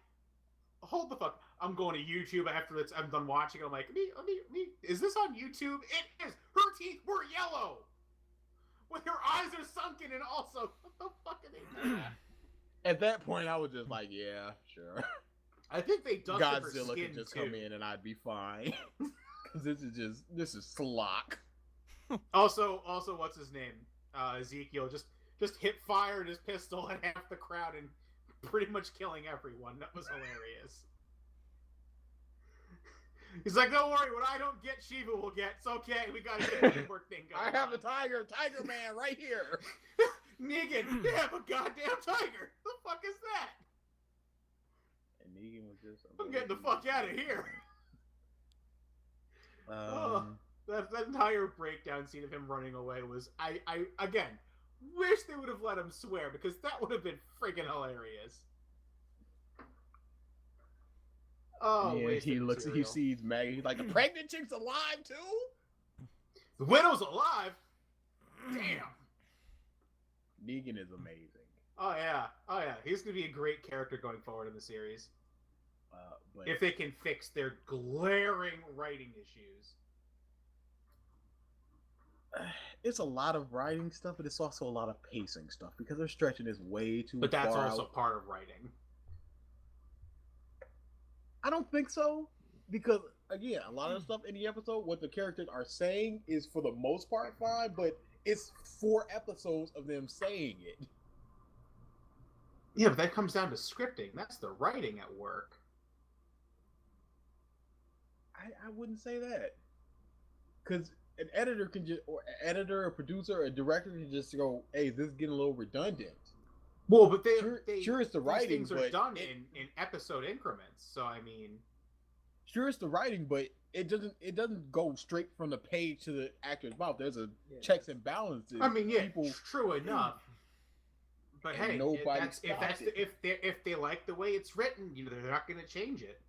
Hold the fuck. I'm going to YouTube after I'm done watching. I'm like, is this on YouTube? It is. Her teeth were yellow. When her eyes are sunken and also, what the fuck are they doing? At that point, I was just like, yeah, sure. I think they dusted her Godzilla skin could just too. come in and I'd be fine. Because this is slock. Also, what's his name? Ezekiel just hit fired his pistol at half the crowd and pretty much killing everyone. That was hilarious. He's like, don't worry, what I don't get, Shiva will get. It's okay, we got a good teamwork thing going I have on. the Tiger Man right here. Negan, they have a goddamn tiger. The fuck is that? And Negan was just. I'm getting the fuck out of here. That entire breakdown scene of him running away was, I again, wish they would have let him swear, because that would have been freaking hilarious. Oh, yeah, wasted he looks. material. He sees Maggie. He's like, the pregnant chick's alive too. The widow's alive. Damn. Negan is amazing. Oh yeah. He's gonna be a great character going forward in the series But if they can fix their glaring writing issues. it's a lot of writing stuff, but it's also a lot of pacing stuff because they're stretching this way too But that's far also out. part of writing. I don't think so because again, a lot of the stuff in the episode, what the characters are saying is for the most part fine, but it's 4 episodes of them saying it. Yeah, but that comes down to scripting. That's the writing at work. I wouldn't say that because an editor can just, or an editor, a producer, a director can just go, "Hey, this is getting a little redundant." Well, but Sure, it's the these writing, things are but done in episode increments. So I mean, Sure, it's the writing, but it doesn't go straight from the page to the actor's mouth. There's a Yeah. checks and balances. I mean, yeah, people, true enough. But And hey, nobody if they like the way it's written, they're not going to change it.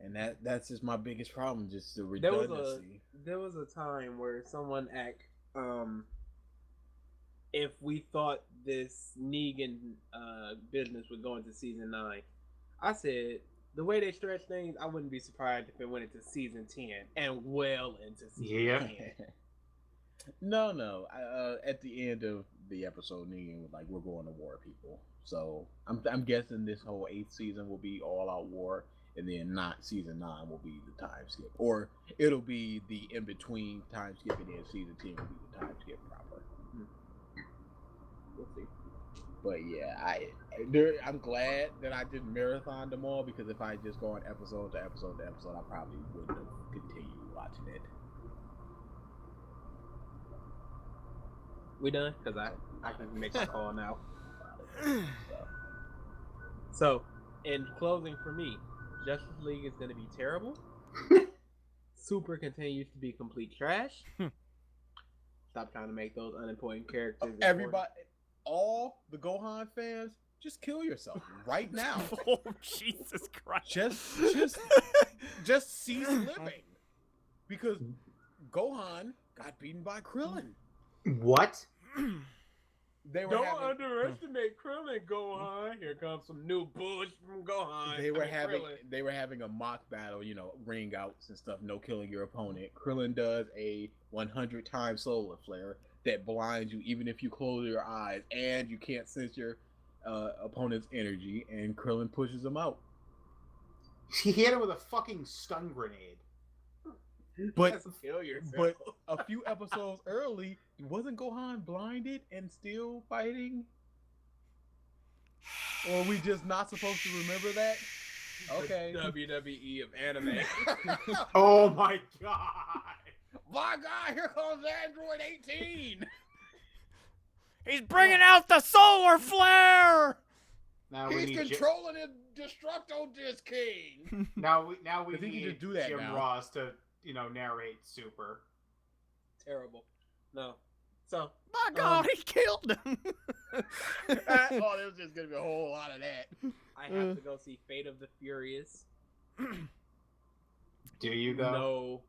and that's just my biggest problem, just the There was redundancy. There was a time where someone asked if we thought this Negan business would go into season 9. I said the way they stretch things, I wouldn't be surprised if it went into season 10 and well into season Yeah. 10. No. At the end of the episode, Negan was like, "We're going to war, people." So I'm guessing this whole 8th season will be all out war, and then not season 9 will be the time skip, or it'll be the in between time skip, and then season 10 will be the time skip proper. We'll see. But yeah, I'm glad that I didn't marathon them all because if I just go on episode to episode to episode, I probably wouldn't have continued watching it. We done? Because I can make a call now. So, in closing for me, Justice League is going to be terrible. Super continues to be complete trash. Stop trying to make those unimportant characters important. Everybody, all the Gohan fans, just kill yourself right now. Oh, Jesus Christ. Just cease living. Because Gohan got beaten by Krillin. What? They were Don't having, underestimate Krillin, Gohan. Here comes some new bullshit from Gohan. they were Krillin. having a mock battle, you know, ring outs and stuff, no killing your opponent. Krillin does a 100 times solar flare that blinds you even if you close your eyes, and you can't sense your opponent's energy, and Krillin pushes him out. He hit him with a fucking stun grenade. But That's kill yourself. but a few episodes early, wasn't Gohan blinded and still fighting? Or are we just not supposed to remember that? Okay. The WWE of anime. Oh my god! My God, here comes Android 18! He's bringing out the solar flare! Now we He's need controlling his Destructo Disc King! now we I think you need just do that Jim now. Ross to narrate Super. Terrible. No. So My God, he killed him! Oh, there's just gonna be a whole lot of that. I have to go see Fate of the Furious. Do you though?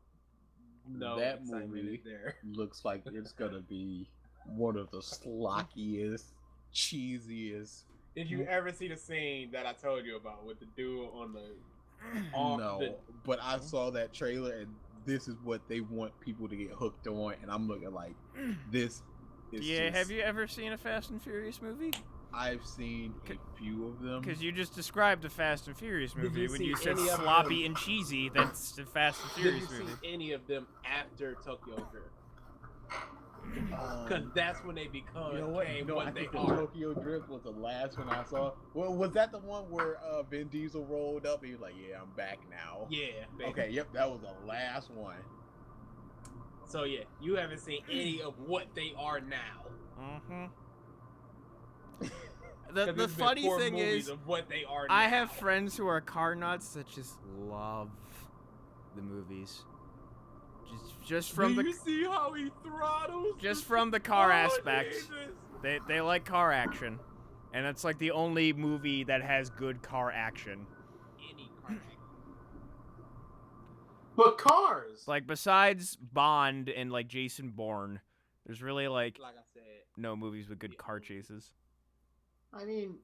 No. That excitement movie is there. looks like it's gonna be one of the slockiest, cheesiest. Did you ever see the scene that I told you about with the dude on the? No, but I saw that trailer, and this is what they want people to get hooked on, and I'm looking like, this is Yeah, just- have you ever seen a Fast and Furious movie? I've seen a few of them. Because you just described a Fast and Furious Did movie you when see you said any of sloppy them? and cheesy. That's the Fast and Did Furious you see movie. any of them after Tokyo Drift? Um, Because that's when they become you know what? became No, I what they think the are. Tokyo Drift was the last one I saw. Well, was that the one where Vin Diesel rolled up and he was like, "Yeah, I'm back now." Yeah. Baby. Okay, yep, that was the last one. So yeah, you haven't seen any of what they are now. Mm-hmm. 'Cause The there's been funny 4 thing movies is, of what they are I now. have friends who are car nuts that just love the movies. Just from Do the you see how he throttles? just from the car Oh, aspect. Jesus. They like car action, and it's like the only movie that has good car action. Any car act. But cars. Like besides Bond and like Jason Bourne, there's really like Like I said, no movies with good car chases. I mean,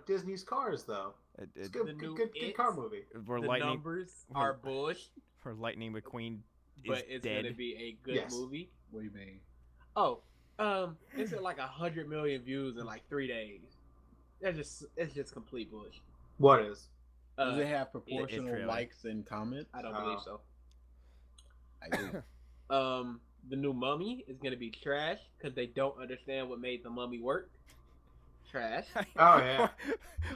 Disney's Cars though. It's good, The new good car It. movie. We're the lightning. numbers are bush, Or Lightning McQueen is but it's dead. gonna be a good Yes. movie. What do you mean? Oh, it's at like 100 million views in like 3 days. It's just complete bush. What is? Does it have proportional trailer. likes and comments? I don't Oh. believe so. I do. The new Mummy is gonna be trash because they don't understand what made the Mummy work. Trash. Oh, yeah.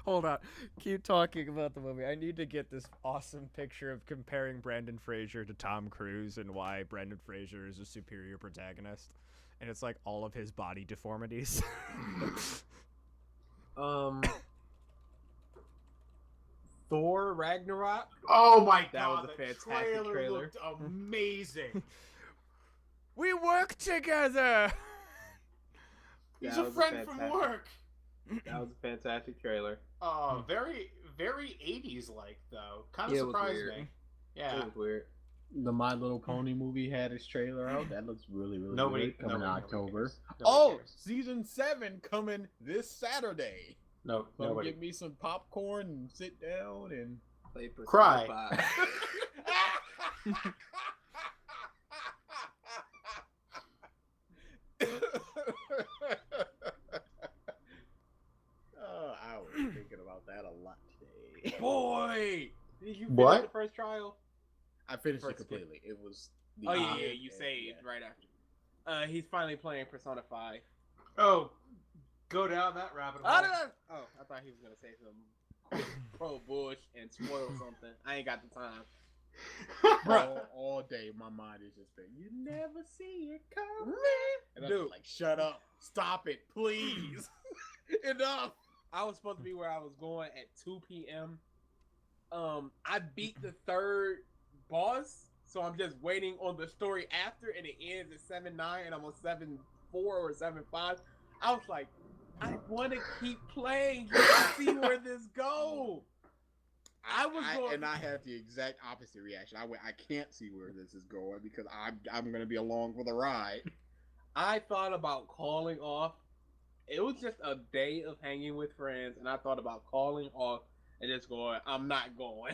Hold on. Keep talking about the movie. I need to get this awesome picture of comparing Brendan Fraser to Tom Cruise and why Brendan Fraser is a superior protagonist. And it's like all of his body deformities. Thor Ragnarok. Oh my That god, was a the fantastic trailer. looked amazing. We work together. He's That a was friend from fantastic- work. That was a fantastic trailer. Very, very 80s like though. Kind of Yeah, it was surprised weird. me. It Yeah. was weird. The My Little Pony movie had its trailer out. That looks really, really Nobody good. Coming in nobody October. cares. Nobody Oh, cares. season 7 coming this Saturday. No, So nobody. give me some popcorn and sit down and Play Persona Cry. 5. Oh, I was thinking about that a lot today. Boy, did you finish What? the first trial? I finished it First completely. It was. The Oh yeah, end, yeah, you and- saved yeah. right after. He's finally playing Persona 5. Oh, go down that rabbit hole. Oh, I thought he was gonna say something pro Bush and spoil something. I ain't got the time. all day, my mind is just been, you never see it coming. And I'm Dude. just like, shut up. Stop it, please. Enough. I was supposed to be where I was going at 2 p.m. I beat the 3rd boss, so I'm just waiting on the story after, and it ends at 7-9, and I'm on 7-4 or 7-5. I was like, I want to keep playing just to see where this goes. I had the exact opposite reaction. I can't see where this is going because I'm gonna be along for the ride. I thought about calling off. It was just a day of hanging with friends, and I thought about calling off and just going, I'm not going.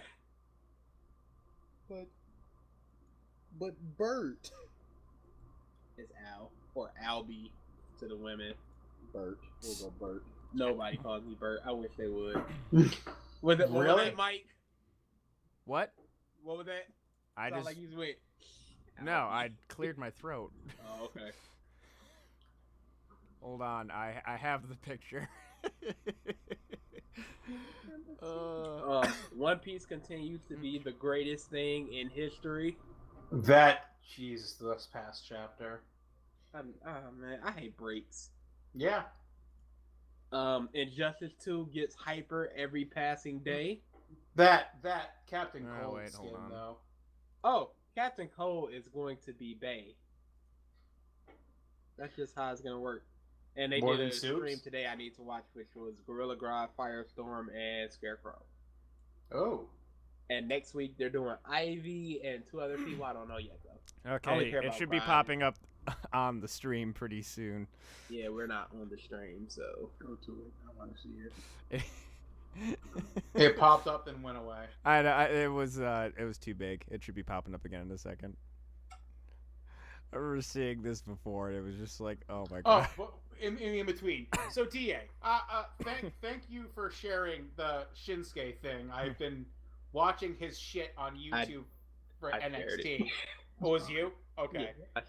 But Bert. It's Al. Or Albie to the women. Bert. We'll go Bert. Nobody calls me Bert. I wish they would. What was Really? that, Mike? What? What was that? I Sound just like you went. no. I cleared my throat. Oh, okay. Hold on. I have the picture. One Piece continues to be the greatest thing in history. That Jesus, this past chapter. Man, I hate breaks. Yeah. Injustice 2 gets hyper every passing day. That Captain Oh, Cold wait, skin hold on. though. Oh, Captain Cole is going to be Bay. That's just how it's gonna work. And they More did than a Soups? stream today I need to watch, which was Gorilla Grodd, Firestorm, and Scarecrow. Oh. And next week they're doing Ivy and 2 other people. I don't know yet though. Okay, care it about should be Ryan. popping up on the stream pretty soon. Yeah, we're not on the stream, so Go to it. I want to see it. It popped up and went away. it was too big. It should be popping up again in a second. I remember seeing this before, and it was just like, oh my god. Oh, well, in between. So Da, thank you for sharing the Shinsuke thing. I've been watching his shit on YouTube for I shared NXT. Oh, was you? Okay. Yeah,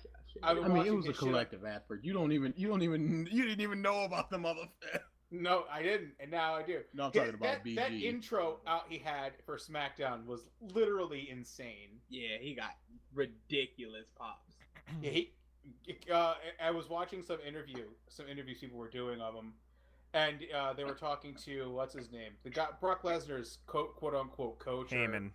I've been I mean, it watching was a his shit on- collective effort. You didn't even know about the motherfucker. No, I didn't, and now I do. No, I'm talking about BG. That intro out he had for SmackDown was literally insane. Yeah, he got ridiculous pops. Yeah, I was watching some interviews people were doing of him, and they were talking to what's his name, the guy Brock Lesnar's quote unquote coach, Heyman.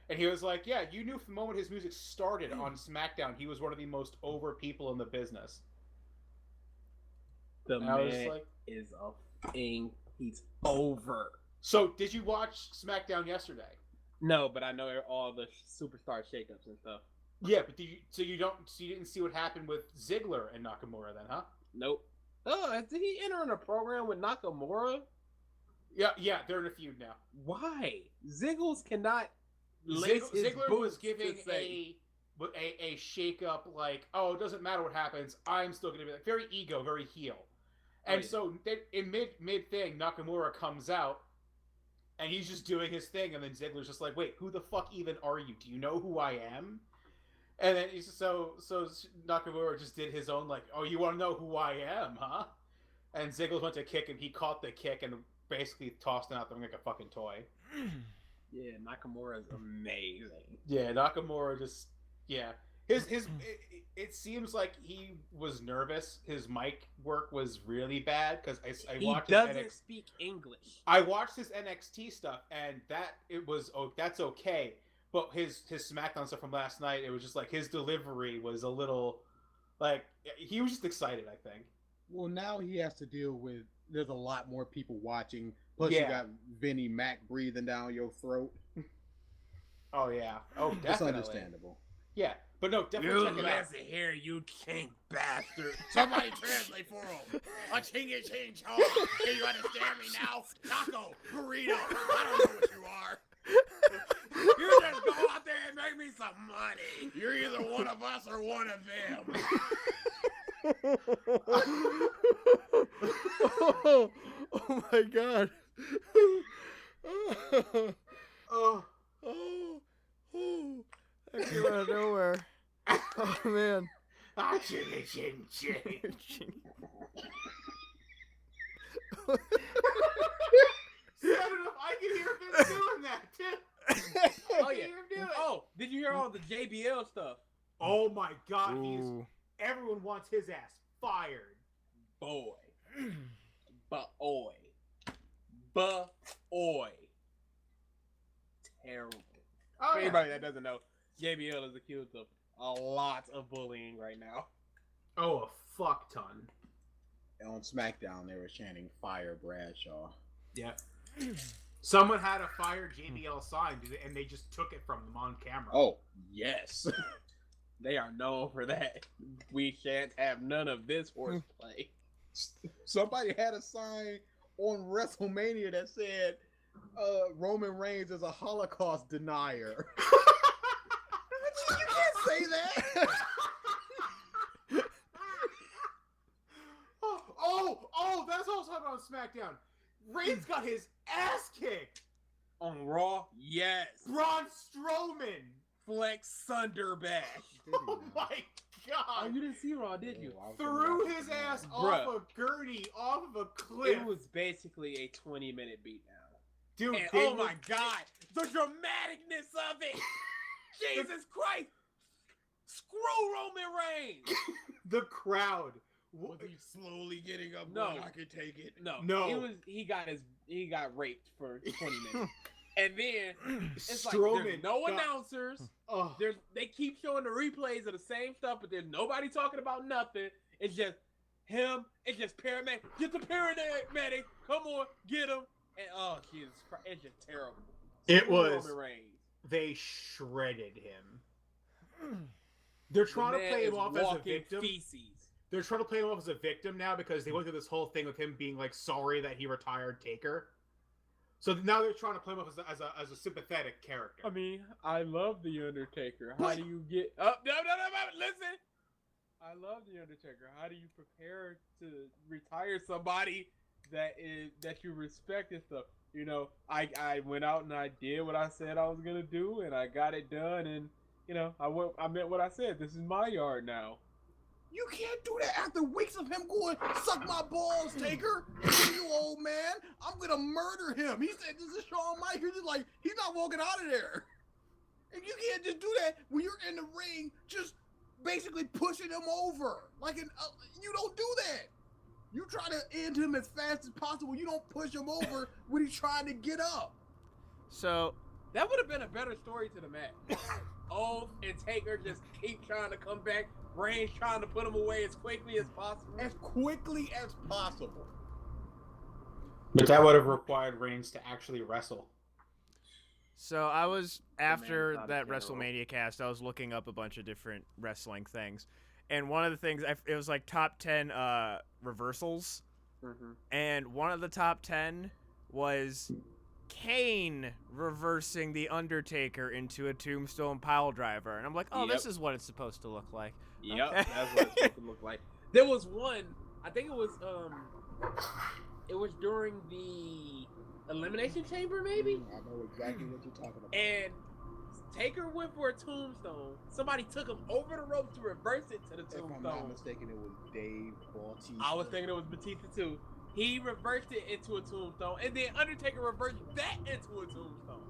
And he was like, "Yeah, you knew from the moment his music started on SmackDown, he was one of the most over people in the business." The And I was man like, is a thing. He's over. "So, did you watch SmackDown yesterday?" No, but I know all the superstar shakeups and stuff. Yeah, but you didn't see what happened with Ziggler and Nakamura then, huh? Nope. Oh, did he enter in a program with Nakamura? Yeah, they're in a feud now. Why? Ziggles cannot. lace his Ziggler boots was giving to say- a shake up, like, oh, it doesn't matter what happens, I'm still gonna be like very ego, very heel. And yeah. so in mid thing, Nakamura comes out and he's just doing his thing, and then Ziggler's just like, wait, who the fuck even are you? Do you know who I am? And then he's so Nakamura just did his own like, oh, you want to know who I am, huh? And Ziggler went to kick him, he caught the kick and basically tossed him out there like a fucking toy. Yeah, Nakamura is amazing. Yeah, Nakamura just it seems like he was nervous. His mic work was really bad because I He watched doesn't speak English. I watched his NXT stuff and that's okay. But his SmackDown stuff from last night, it was just like his delivery was a little like he was just excited, I think. Well, now he has to deal with. There's a lot more people watching. Plus, Yeah. you got Vinnie Mac breathing down your throat. Oh yeah. Oh, definitely. It's understandable. Yeah, but no, definitely check it out. here, you chink bastard. Somebody translate for him. A chingy ching chong. Can you understand me now? Taco, burrito. I don't know what you are. You just go out there and make me some money. You're either one of us or one of them. Oh my god. Oh, That came out of nowhere. Oh man. ching ching ching. I can hear Vince doing that too. Oh yeah. Oh, did you hear all the JBL stuff? Oh my god, Ooh. everyone wants his ass fired. Boy. Boy. Terrible. Oh, For yeah. anybody that doesn't know, JBL is accused of a lot of bullying right now. Oh, a fuck ton. on SmackDown they were chanting "Fire Bradshaw." Yeah. Someone had a fire JBL sign, and they just took it from them on camera. Oh yes, They are known for that. We shan't have none of this horseplay. somebody had a sign on WrestleMania that said Roman Reigns is a Holocaust denier. You can't say that. Oh, that's also happened on SmackDown. Reigns got his ass kicked. On Raw, yes. Braun Strowman. Flex Thunderbash. Oh my Oh, god. you didn't see Raw, did you? Threw his ass off a gurney, off of a cliff. It was basically a 20-minute beatdown. Dude, And, they oh were- my god, the dramaticness of it! Jesus Christ! Screw Roman Reigns! the crowd. Was he slowly getting up? No. going, I can take it. No. He got raped for 20 minutes. And then it's like Strowman there's no got- announcers. Oh, They keep showing the replays of the same stuff, but there's nobody talking about nothing. It's just him. It's just paramedic. Get the paramedic. Come on, get him. And oh Jesus Christ, it's just terrible. It Screw was- Roman Reigns. they shredded him. They're trying The to man play him is off as a walking victim. feces. They're trying to play him off as a victim now because they went through this whole thing with him being like sorry that he retired Taker. So now they're trying to play him off as a sympathetic character. I mean, I love the Undertaker. How What? do you get up? No, listen. I love the Undertaker. How do you prepare to retire somebody that you respect and stuff? You know, I went out and I did what I said I was gonna do, and I got it done, and you know, I meant what I said. This is my yard now. You can't do that after weeks of him going, suck my balls, Taker. You old man. I'm going to murder him. He said, this is Shawn Michaels. He's like, he's not walking out of there. And you can't just do that when you're in the ring, just basically pushing him over. Like, you don't do that. You try to end him as fast as possible. You don't push him over when he's trying to get up. So That would have been a better story to the match. Oath and Taker just keep trying to come back. Reigns trying to put him away as quickly as possible. As quickly as possible. But that would have required Reigns to actually wrestle. So I was after not a that hero. WrestleMania cast, I was looking up a bunch of different wrestling things, and one of the things it was like top 10 reversals, and one of the top 10 was Kane reversing the Undertaker into a Tombstone piledriver, and I'm like, oh, this Yep. is what it's supposed to look like. Yep, Okay. that's what it's supposed to look like. There was one, I think it was during the Elimination Chamber, maybe? I know exactly what you're talking about. And Taker went for a tombstone. Somebody took him over the ropes to reverse it to the If I'm not tombstone. mistaken, it was Dave Bautista. I was thinking it was Batista too. He reversed it into a tombstone, and then Undertaker reversed that into a tombstone.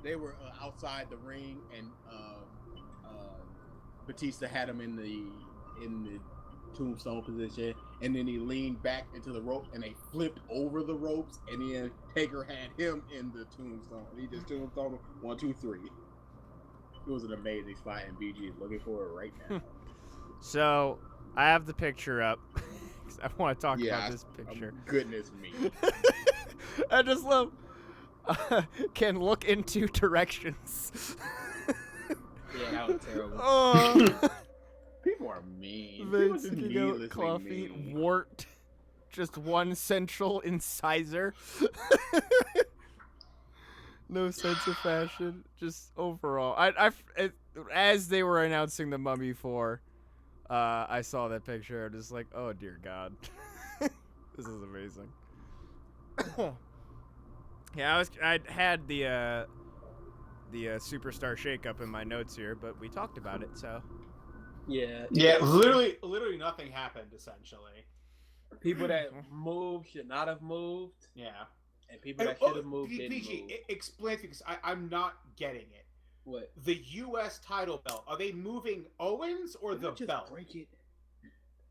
They were outside the ring, and Batista had him in the tombstone position, and then he leaned back into the ropes, and they flipped over the ropes, and then Taker had him in the tombstone. He just tombstone him 1, 2, 3. It was an amazing spot, and BG is looking for it right now. So I have the picture up. 'Cause I want to talk about this picture. Goodness me. I just love can look into directions. Yeah, that was terrible. Oh, People are mean. People Vince just looking out, needlessly claw feet, mean. wart, just one central incisor. No sense of fashion, just overall. As they were announcing the Mummy 4, I saw that picture. I'm just like, oh dear God, this is amazing. Yeah, I had the superstar shakeup in my notes here, but we talked about it, so. Yeah. Yeah, literally nothing happened essentially. People that moved should not have moved, Yeah. and people that should have moved didn't PG, move. explain because I'm not getting it. What? The U.S. title belt. Are they moving Owens or the Just belt? break it.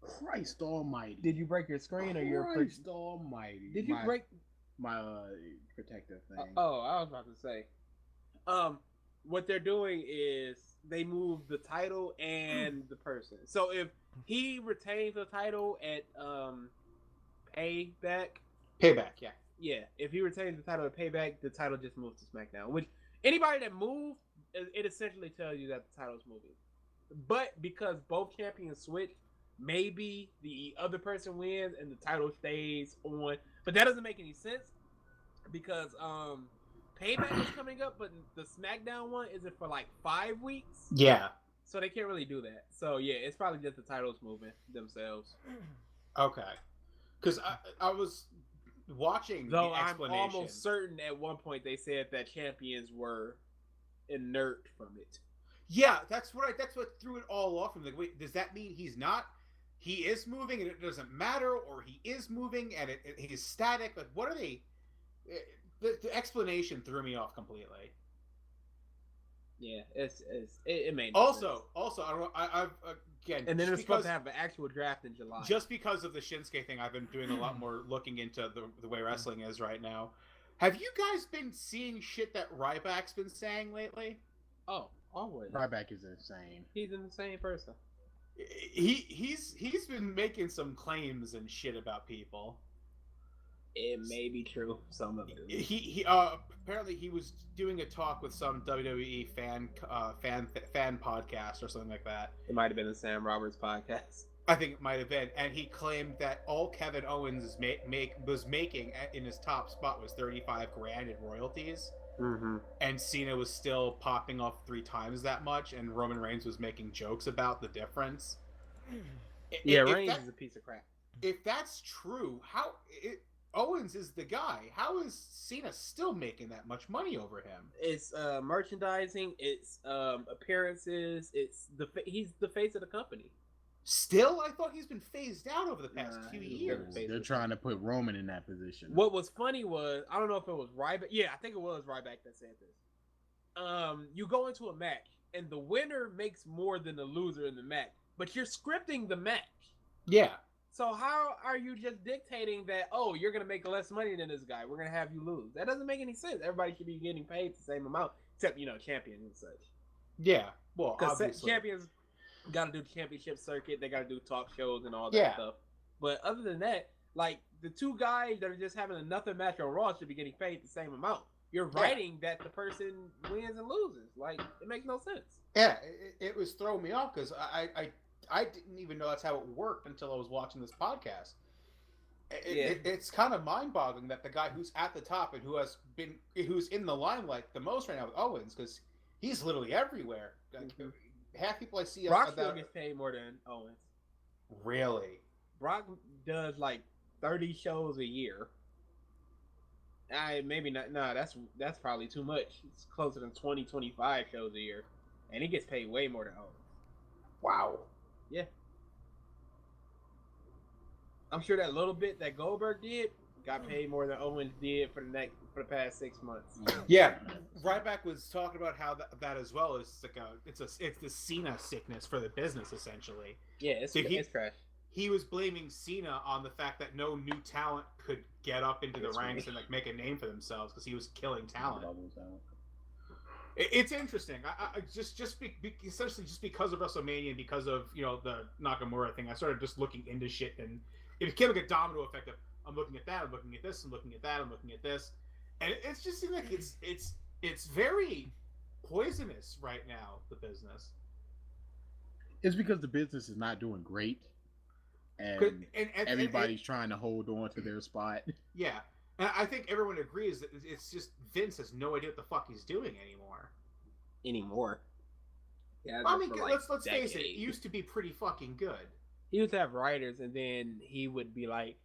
Christ Almighty. Did you break your screen or your? Christ Almighty. Did you My- break? my protective thing? Oh, I was about to say. What they're doing is they move the title and the person. So if he retains the title at Payback. Payback, yeah. Yeah, if he retains the title of Payback, the title just moves to SmackDown. Which anybody that moved, it essentially tells you that the title's moving. But because both champions switch, maybe the other person wins and the title stays on. But that doesn't make any sense because Payback is coming up, but the SmackDown one isn't for like 5 weeks. Yeah. So they can't really do that. So yeah, it's probably just the titles moving themselves. Okay. Because I was watching Though the I'm explanation. almost certain at one point they said that champions were inert from it. Yeah, that's what threw it all off. I'm like, wait, does that mean he is moving and it doesn't matter, or he is moving and he's static? Like, what are they? The explanation threw me off completely. Yeah, it made no Also, sense. I don't know. I've again, And then just it's supposed to have an actual draft in July. just because of the Shinsuke thing, I've been doing a lot more looking into the way wrestling is right now. Have you guys been seeing shit that Ryback's been saying lately? Oh, always. Ryback is insane. He's an insane person. He's been making some claims and shit about people. It may be true. Some of it. He apparently he was doing a talk with some WWE fan podcast or something like that. It might have been the Sam Roberts podcast. I think it might have been, and he claimed that all Kevin Owens was making in his top spot was $35,000 in royalties, and Cena was still popping off 3 times that much, and Roman Reigns was making jokes about the difference. Yeah, Reigns is a piece of crap. If that's true, Owens is the guy. How is Cena still making that much money over him? It's merchandising. It's appearances. He's the face of the company. Still, I thought he's been phased out over the past few years. They're trying to put Roman in that position. What was funny was, I don't know if it was Ryback. Yeah, I think it was Ryback that said this. You go into a match and the winner makes more than the loser in the match, but you're scripting the match. Yeah. So how are you just dictating that, oh, you're going to make less money than this guy, we're going to have you lose? That doesn't make any sense. Everybody should be getting paid the same amount, except, champions and such. Yeah. Well, Because obviously. champions got to do the championship circuit. They got to do talk shows and all that stuff. But other than that, like, the 2 guys that are just having a nothing match on Raw should be getting paid the same amount. You're writing that the person wins and loses. Like, it makes no sense. Yeah, it was throwing me off because I didn't even know that's how it worked until I was watching this podcast. It's kind of mind-boggling that the guy who's at the top and who's in the limelight the most right now with Owens, because he's literally everywhere. Like, half people I see Brock still gets paid more than Owens. Really? Brock does like 30 shows a year. Maybe not. No, that's probably too much. It's closer than 20, 25 shows a year, and he gets paid way more than Owens. Wow. Yeah. I'm sure that little bit that Goldberg did got paid more than Owens did for the past 6 months. Yeah, Ryback was talking about how that as well is like it's the Cena sickness for the business essentially. Yeah, it's trash. He was blaming Cena on the fact that no new talent could get up into the ranks and like make a name for themselves because he was killing talent. It's interesting. I essentially just because of WrestleMania and because of the Nakamura thing, I started just looking into shit, and it became like a domino effect of I'm looking at that, I'm looking at this, I'm looking at that, I'm looking at this, and it just seems like it's very poisonous right now, the business. It's because the business is not doing great, and everybody's trying to hold on to their spot. Yeah. And I think everyone agrees that it's just Vince has no idea what the fuck he's doing anymore. Yeah, I mean, let's face it. It used to be pretty fucking good. He used to have writers, and then he would be like,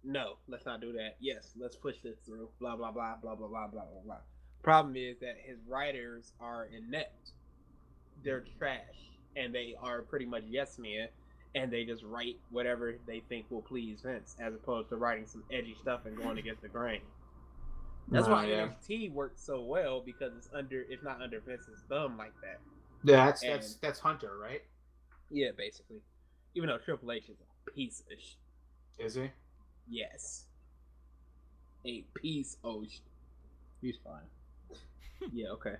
"No, let's not do that. Yes, let's push this through." Blah blah blah blah blah blah blah blah. Problem is that his writers are inept. They're trash, and they are pretty much yes men, and they just write whatever they think will please Vince, as opposed to writing some edgy stuff and going against the grain. That's why NXT works so well, because it's not under Vince's thumb like that. Yeah, that's Hunter, right? Yeah, basically. Even though Triple H is a piece of shit. Is he? Yes. A piece of shit. He's fine. Yeah, okay.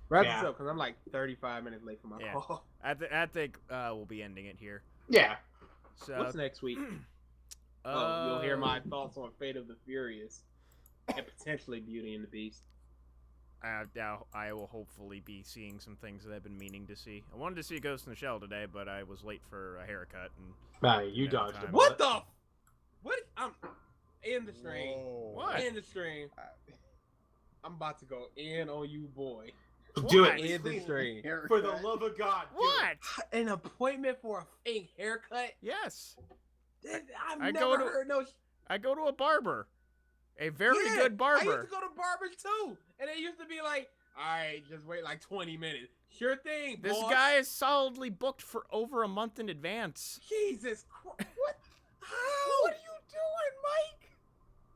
Wrap this up, because I'm like 35 minutes late for my call. I think we'll be ending it here. Yeah. So what's next week? You'll hear my thoughts on Fate of the Furious and potentially Beauty and the Beast. I will hopefully be seeing some things that I've been meaning to see. I wanted to see Ghost in the Shell today, but I was late for a haircut. And You Yeah, dodged time. a What bullet. the? What? I'm in the stream. Whoa. What? In the stream. I'm about to go in on you, boy. Do What? it. In the please. stream. For the love of God. do it. What? An appointment for a fake haircut? Yes. I've I never go to- heard no. I go to a barber. A very Yeah, good I barber. used to go to barbers too, and they used to be like, "All right, just wait like 20 minutes." Sure thing, This boss. guy is solidly booked for over a month in advance. Jesus Christ! What? How? What are you doing, Mike?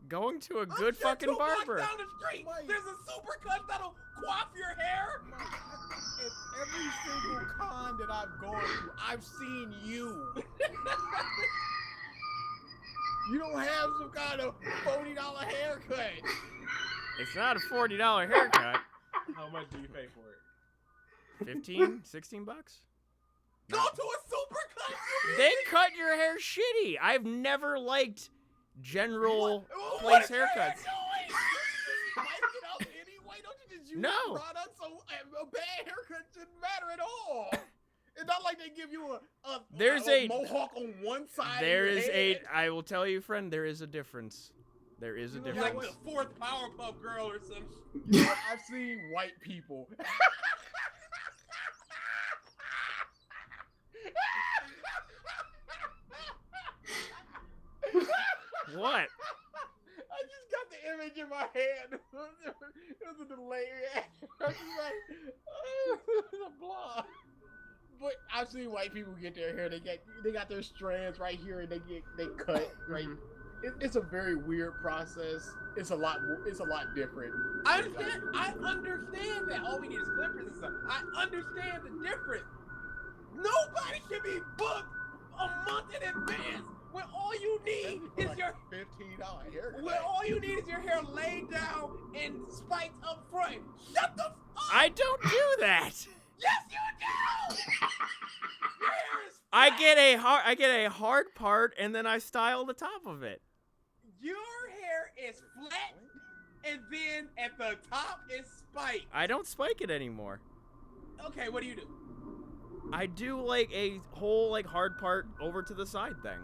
Going to a I'm good just fucking 2 blocks barber. down the street. Mike. There's a supercut that'll quaff your hair. In every single con that I've gone to, I've seen you. You don't have some kind of $40 haircut. It's not a $40 haircut. How much do you pay for it? 15, 16 bucks? Go to a supercut. They cut your hair shitty. I've never liked general What place is that haircuts. doing? Mic it up anyway. Don't you just use No. the product so a bad haircut shouldn't matter at all? It's not like they give you There's a a- mohawk on one side. There of your is a, head. I will tell you, friend, there is a difference. There is a You know You're like difference. the 4th Powerpuff Girl or some. You know what? I've seen white people. What? I just got the image in my head. It was a delay. I was just like, it's a blob. But I've seen white people get their hair. They got their strands right here, and they cut right. It's a very weird process. It's a lot different. I understand that. All we need is clippers and stuff. I understand the difference. Nobody should be booked a month in advance when all you need is Like your $15 haircut. when all you need is your hair laid down and spiked up front. Shut the f up! I don't do that. Yes, you do. Your hair is I flat. get a hard part and then I style the top of it. Your hair is flat, and then at the top is spiked. I don't spike it anymore. Okay, what do you do? I do like a whole like hard part over to the side thing.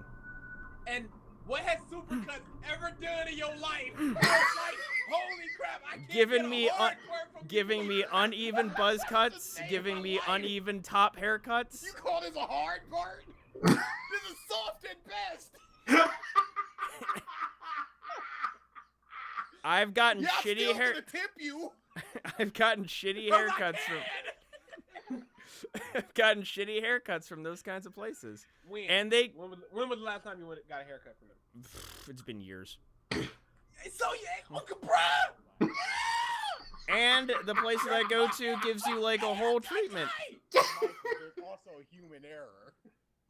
And what has Supercuts ever done in your life? It's like, holy crap, I can't Giving get a me hard part from Giving me Supercuts. uneven buzz cuts, Day of giving my me life. uneven top haircuts. You call this a hard part? This is soft at best. I've gotten Yeah, I'm shitty still hair. gonna tip you. I've gotten shitty 'Cause I haircuts from. can. I've gotten shitty haircuts from those kinds of places, When? and they. When was the last time you got a haircut from them? It's been years. So yeah, Uncle Bro. And the place that I go to gives you like a whole treatment. Michael, there's also a human error.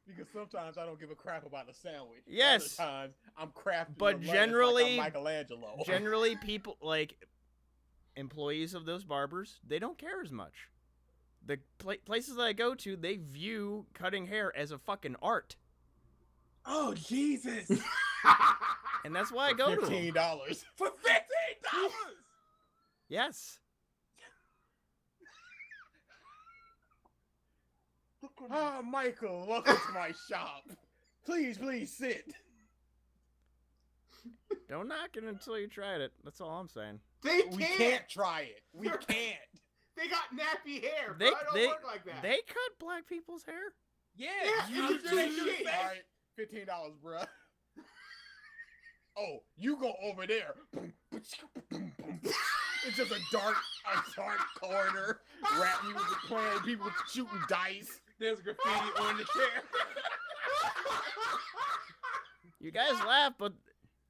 Because sometimes I don't give a crap about a sandwich. Yes. Other times I'm crafting. But a lettuce generally- like I'm Michelangelo. Generally, people like employees of those barbers, they don't care as much. The places that I go to, they view cutting hair as a fucking art, Oh Jesus! and that's why I go to them. $15. For $15. Yes. Ah, Michael, welcome to my shop. Please sit. Don't knock it until you tried it. That's all I'm saying. They We can't. can't try it. We They're- can't. They got nappy hair. They Bro. I don't they work like that. they cut black people's hair. Yeah, Yeah, I'm you sure they do do the shit. same. All right, $15, bruh. Oh, you go over there. Boom, boom, boom. It's just a dark corner. Rap music playing, people shooting dice. There's graffiti on the chair. You guys laugh, but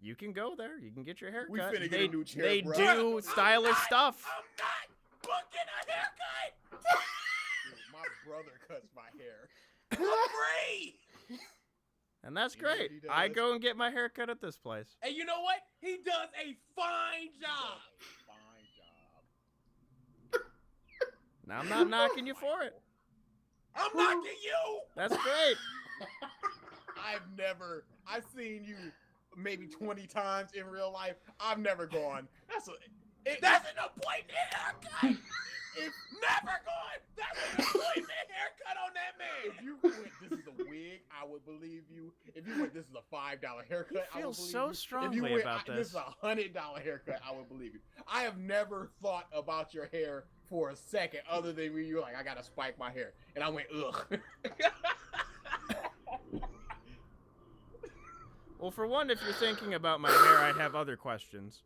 you can go there. You can get your hair We cut. finna get They a new chair, they bro. do stylish stuff. I'm not booking a haircut. Dude, my brother cuts my hair. For free. And that's You know what great. he I does? go and get my hair cut at this place. And you know what? He does a fine job. Fine job. Now I'm not knocking you for it. I'm knocking you. That's great. I've seen you maybe 20 times in real life. I've never gone. That's an appointment haircut. If Never gone. That's an appointment haircut on that man. if you went, this is a wig, I would believe you. If you went, this is a $5 haircut, I He would feels believe so you. If strongly you went, about this this. is a $100 haircut, I would believe you. I have never thought about your hair for a second, other than when you're like, I gotta spike my hair, and I went, ugh. Well, for one, if you're thinking about my hair, I have other questions.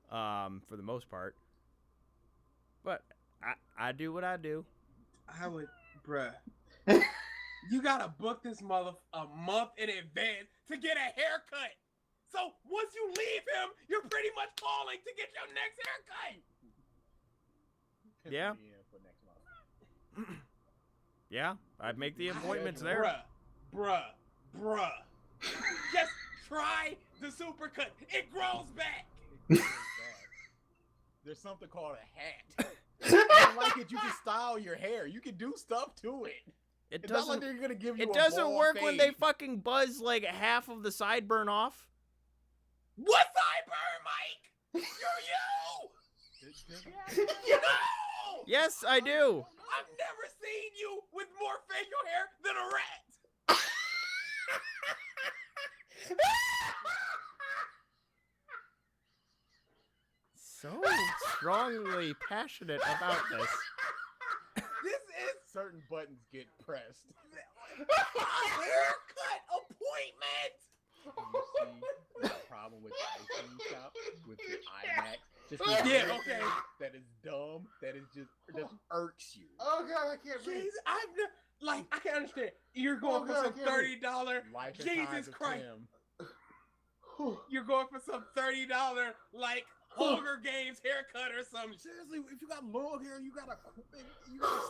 For the most part. But I do what I do. I would, bruh. You gotta book this mother a month in advance to get a haircut. So once you leave him, you're pretty much calling to get your next haircut. Yeah. For next month. Yeah, I'd make the appointments there. Bruh. Just try the supercut. It grows back. There's something called a hat. I don't like it. You can style your hair. You can do stuff to it. It It's not like doesn't. they're gonna give you. It a doesn't bald work when they fade. fucking buzz like half of the sideburn off. What sideburn, Mike? You're you. No! Yes, I do. I've never seen you with more facial hair than a rat. So strongly passionate about this. This is Certain buttons get pressed. a haircut appointment. You see the problem with the ice cream shop with the iMac? Just the Yeah, weird okay. thing that is dumb. That is just irks you. Oh god, I can't breathe. Jesus, I can understand. You're going for some $30. Life and Jesus Times of Christ. Tim. You're going for some $30 like Hunger Games haircut or something. Seriously, if you got long hair, you gotta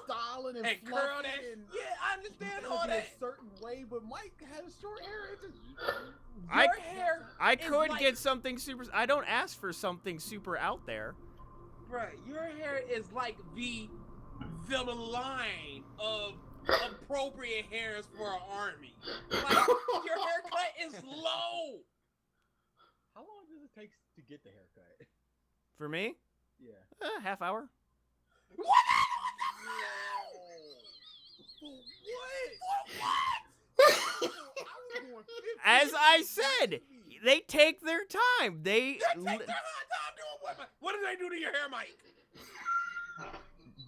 style it and, And fluff curl it that. and Yeah, I understand it'll all be that. a certain way. But Mike has short hair. It just Your hair, I is could like- get something super. I don't ask for something super out there. bruh, your hair is like the line of appropriate hairs for an army. Like your haircut is low. how long does it take to get the haircut? For me, Yeah. half hour. What? As I said, they take their time. They. Take their time doing what? What did they do to your hair, Mike?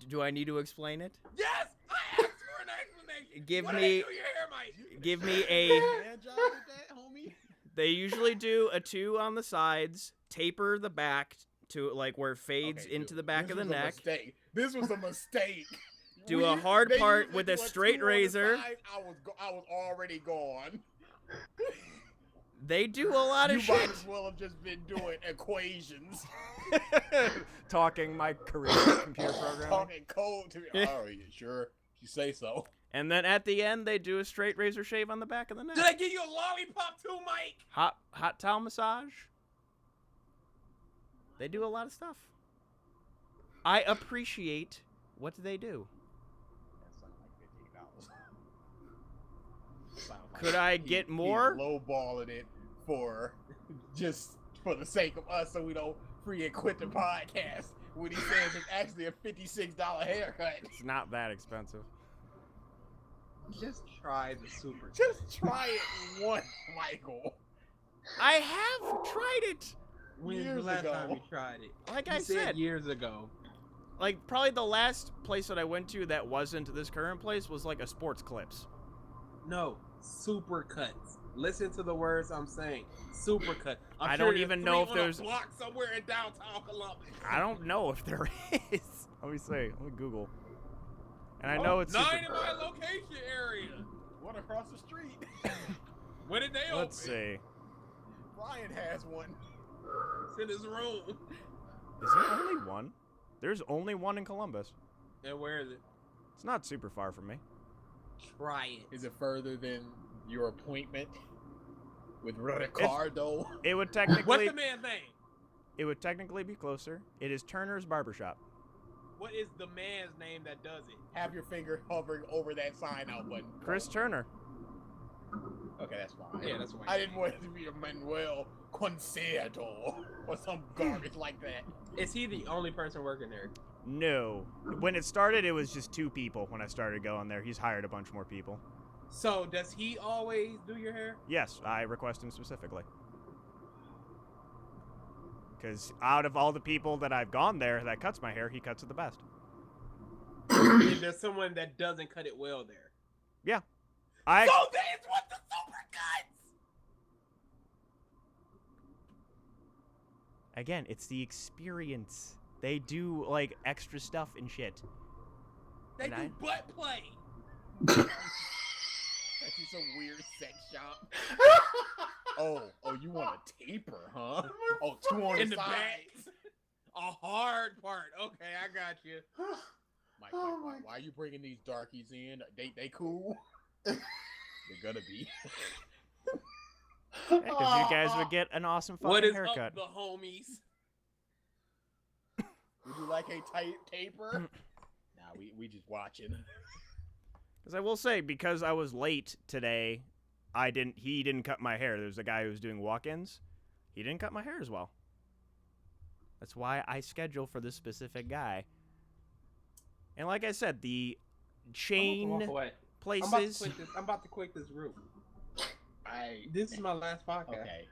Do I need to explain it? Yes, I asked for an explanation. Give what me- did they do to your hair, Mike? Give me a. hand job with that, homie. They usually do a 2 on the sides, taper the back to like where it fades Okay, into dude, the back this of the was a neck. mistake. This was a mistake. Do a hard they part usually with do a straight 2 on the razor. side. I was already gone. They do a lot You of might shit. as well have just been doing equations, Talking my career computer programming. talking code to me. Oh, you sure? You say so. And then at the end, they do a straight razor shave on the back of the neck. Did I give you a lollipop too, Mike? Hot towel massage. They do a lot of stuff. I appreciate what they do. That sounded like $15. Could I get more? Lowballing it for the sake of us, so we don't free and quit the podcast. When he says it's actually a $56 haircut. It's not that expensive. Just try the super. Just try it once, Michael. I have tried it. When's the years last ago. time you tried it? Like You I said, years ago. like probably the last place that I went to that wasn't this current place was like a Sports Clips. No, super cuts. Listen to the words I'm saying. Super cut. I'm I sure don't there's even 3 know if on a there's- block somewhere in downtown Columbus. I don't know if there is. Let me see. Let me Google. And I know it's 9 super- in my location area. One across the street. When did they Let's open? see. Ryan has one. It's in his room. Is there only one? There's only one in Columbus. And where is it? It's not super far from me. Try it. Is it further than your appointment with Ricardo? It would What's technically the man's name? it would technically be closer. It is Turner's Barbershop. What is the man's name that does it? Have your finger hovering over that sign out button. Chris Turner. Okay. Okay, that's fine. Yeah, that's fine. I didn't want it to be a Manuel Concerto or some garbage like that. Is he the only person working there? No. When it started, it was just 2 people when I started going there. He's hired a bunch more people. So does he always do your hair? Yes, I request him specifically. Because out of all the people that I've gone there that cuts my hair, he cuts it the best. Is there someone that doesn't cut it well there? So that's what the super cuts. Again, it's the experience. They do, like, extra stuff and shit. They And do butt play. That's just some weird sex shop. Oh, you want a taper, huh? Oh, 2 on In the the side. back. A hard part. Okay, I got you. Mike, Oh why are you bringing these darkies in? They cool? They're gonna be. Because you guys would get an awesome fucking What is haircut. up, the homies? Would you like a tight taper? Nah, we just watching. Because I will say, because I was late today, he didn't cut my hair. There's a guy who was doing walk-ins. He didn't cut my hair as well. That's why I schedule for this specific guy. And like I said, the chain Walk away. places. I'm about to quit this room. I This is my last podcast. Okay.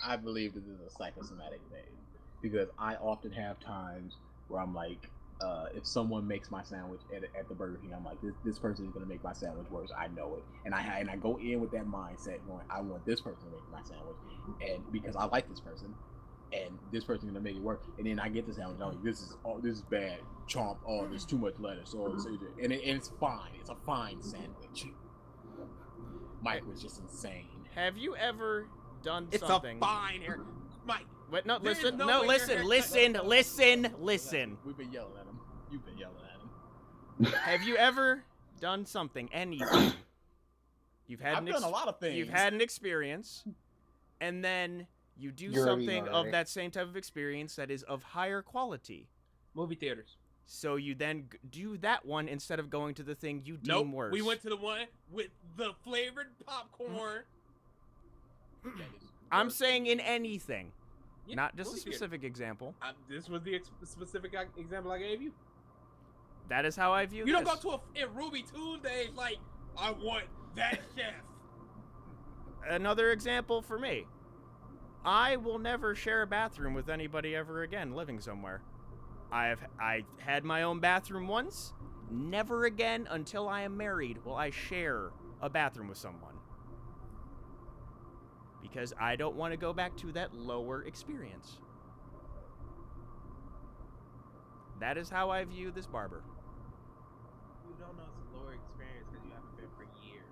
I believe this is a psychosomatic thing because I often have times where I'm like, if someone makes my sandwich at the Burger King, I'm like, this person is gonna make my sandwich worse. I know it, and I go in with that mindset, going, I want this person to make my sandwich, and because I like this person, and this person's gonna make it work, and then I get the sandwich, I'm like, this is bad. Chomp. Oh, there's too much lettuce. Oh, and it's fine. It's a fine sandwich. Mike was just insane. Have you ever done It's something? a fine hair. Mike, Wait, no, There's listen. no No, way listen. your Listen. haircut- Listen. We've been yelling at him. You've been yelling at him. Have you ever done something, anything? You've had I've done a lot of things. You've had an experience, and then you do You're already something right. of that same type of experience that is of higher quality. movie theaters. So you then do that one instead of going to the thing you deem Nope. worse. We went to the one with the flavored popcorn. That is I'm worse. saying in anything, Yeah, not just a movie theater. specific example. This was the specific example I gave you. That is how I view You this. don't go to a Ruby Tuesdays like, I want that chef. Another example for me. I will never share a bathroom with anybody ever again living somewhere. I had my own bathroom once. Never again until I am married will I share a bathroom with someone. Because I don't want to go back to that lower experience. That is how I view this barber. You don't know it's a lower experience because you haven't been for years.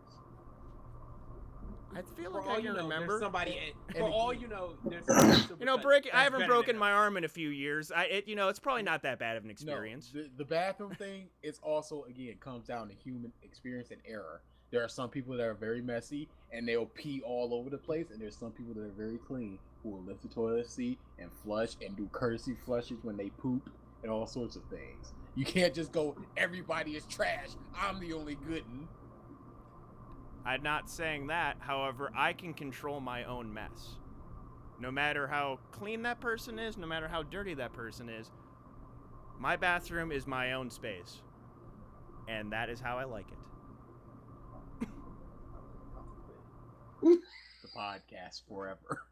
I feel For like all I you can know, remember. there's somebody. For and all again- you know, there's somebody You know, supercut I that's haven't better broken than my us. arm in a few years. It's probably not that bad of an experience. No, the bathroom thing is also, again, comes down to human experience and error. There are some people that are very messy and they'll pee all over the place, and there's some people that are very clean who will lift the toilet seat and flush and do courtesy flushes when they poop and all sorts of things. You can't just go, everybody is trash, I'm the only good one. I'm not saying that. However, I can control my own mess. No matter how clean that person is, no matter how dirty that person is, my bathroom is my own space. And that is how I like it. The podcast forever.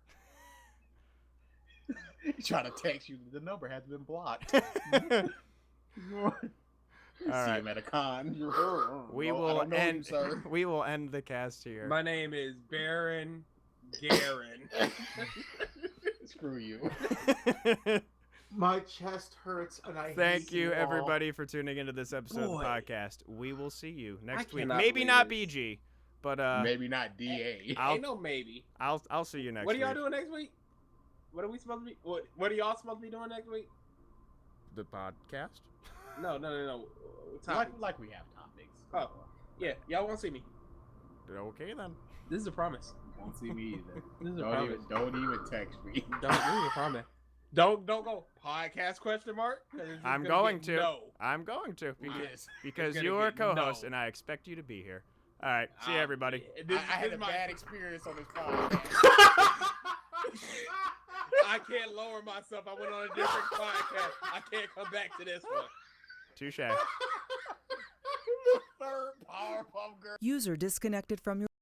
Trying to text you, the number has been blocked. See right. him at a con. We Well, I will don't know you, end. sir. We will end the cast here. My name is Baron Garen. Screw you. My chest hurts, and I Thank hate you, all. everybody, for tuning into this episode of Boy. the podcast. We will see you next week. cannot Maybe believe not this. BG, but Maybe not DA. I'll Ain't no maybe. I'll see you next What are week. y'all doing next week? What are we supposed to be? What are y'all supposed to be doing next week? The podcast. No. Like we have topics. Oh. Yeah, y'all won't see me. Okay then. This is a promise. Don't see me either. This is a promise. Don't even text me. This is a promise. Don't go podcast question mark. 'Cause it's just I'm gonna going get to. No. I'm going to because Yes. because It's you're gonna a get co-host no. and I expect you to be here. All right. See you, everybody. I had a bad experience on this podcast. I can't lower myself. I went on a different podcast. I can't come back to this one. Touche. Third Powerpuff Girl. User disconnected from your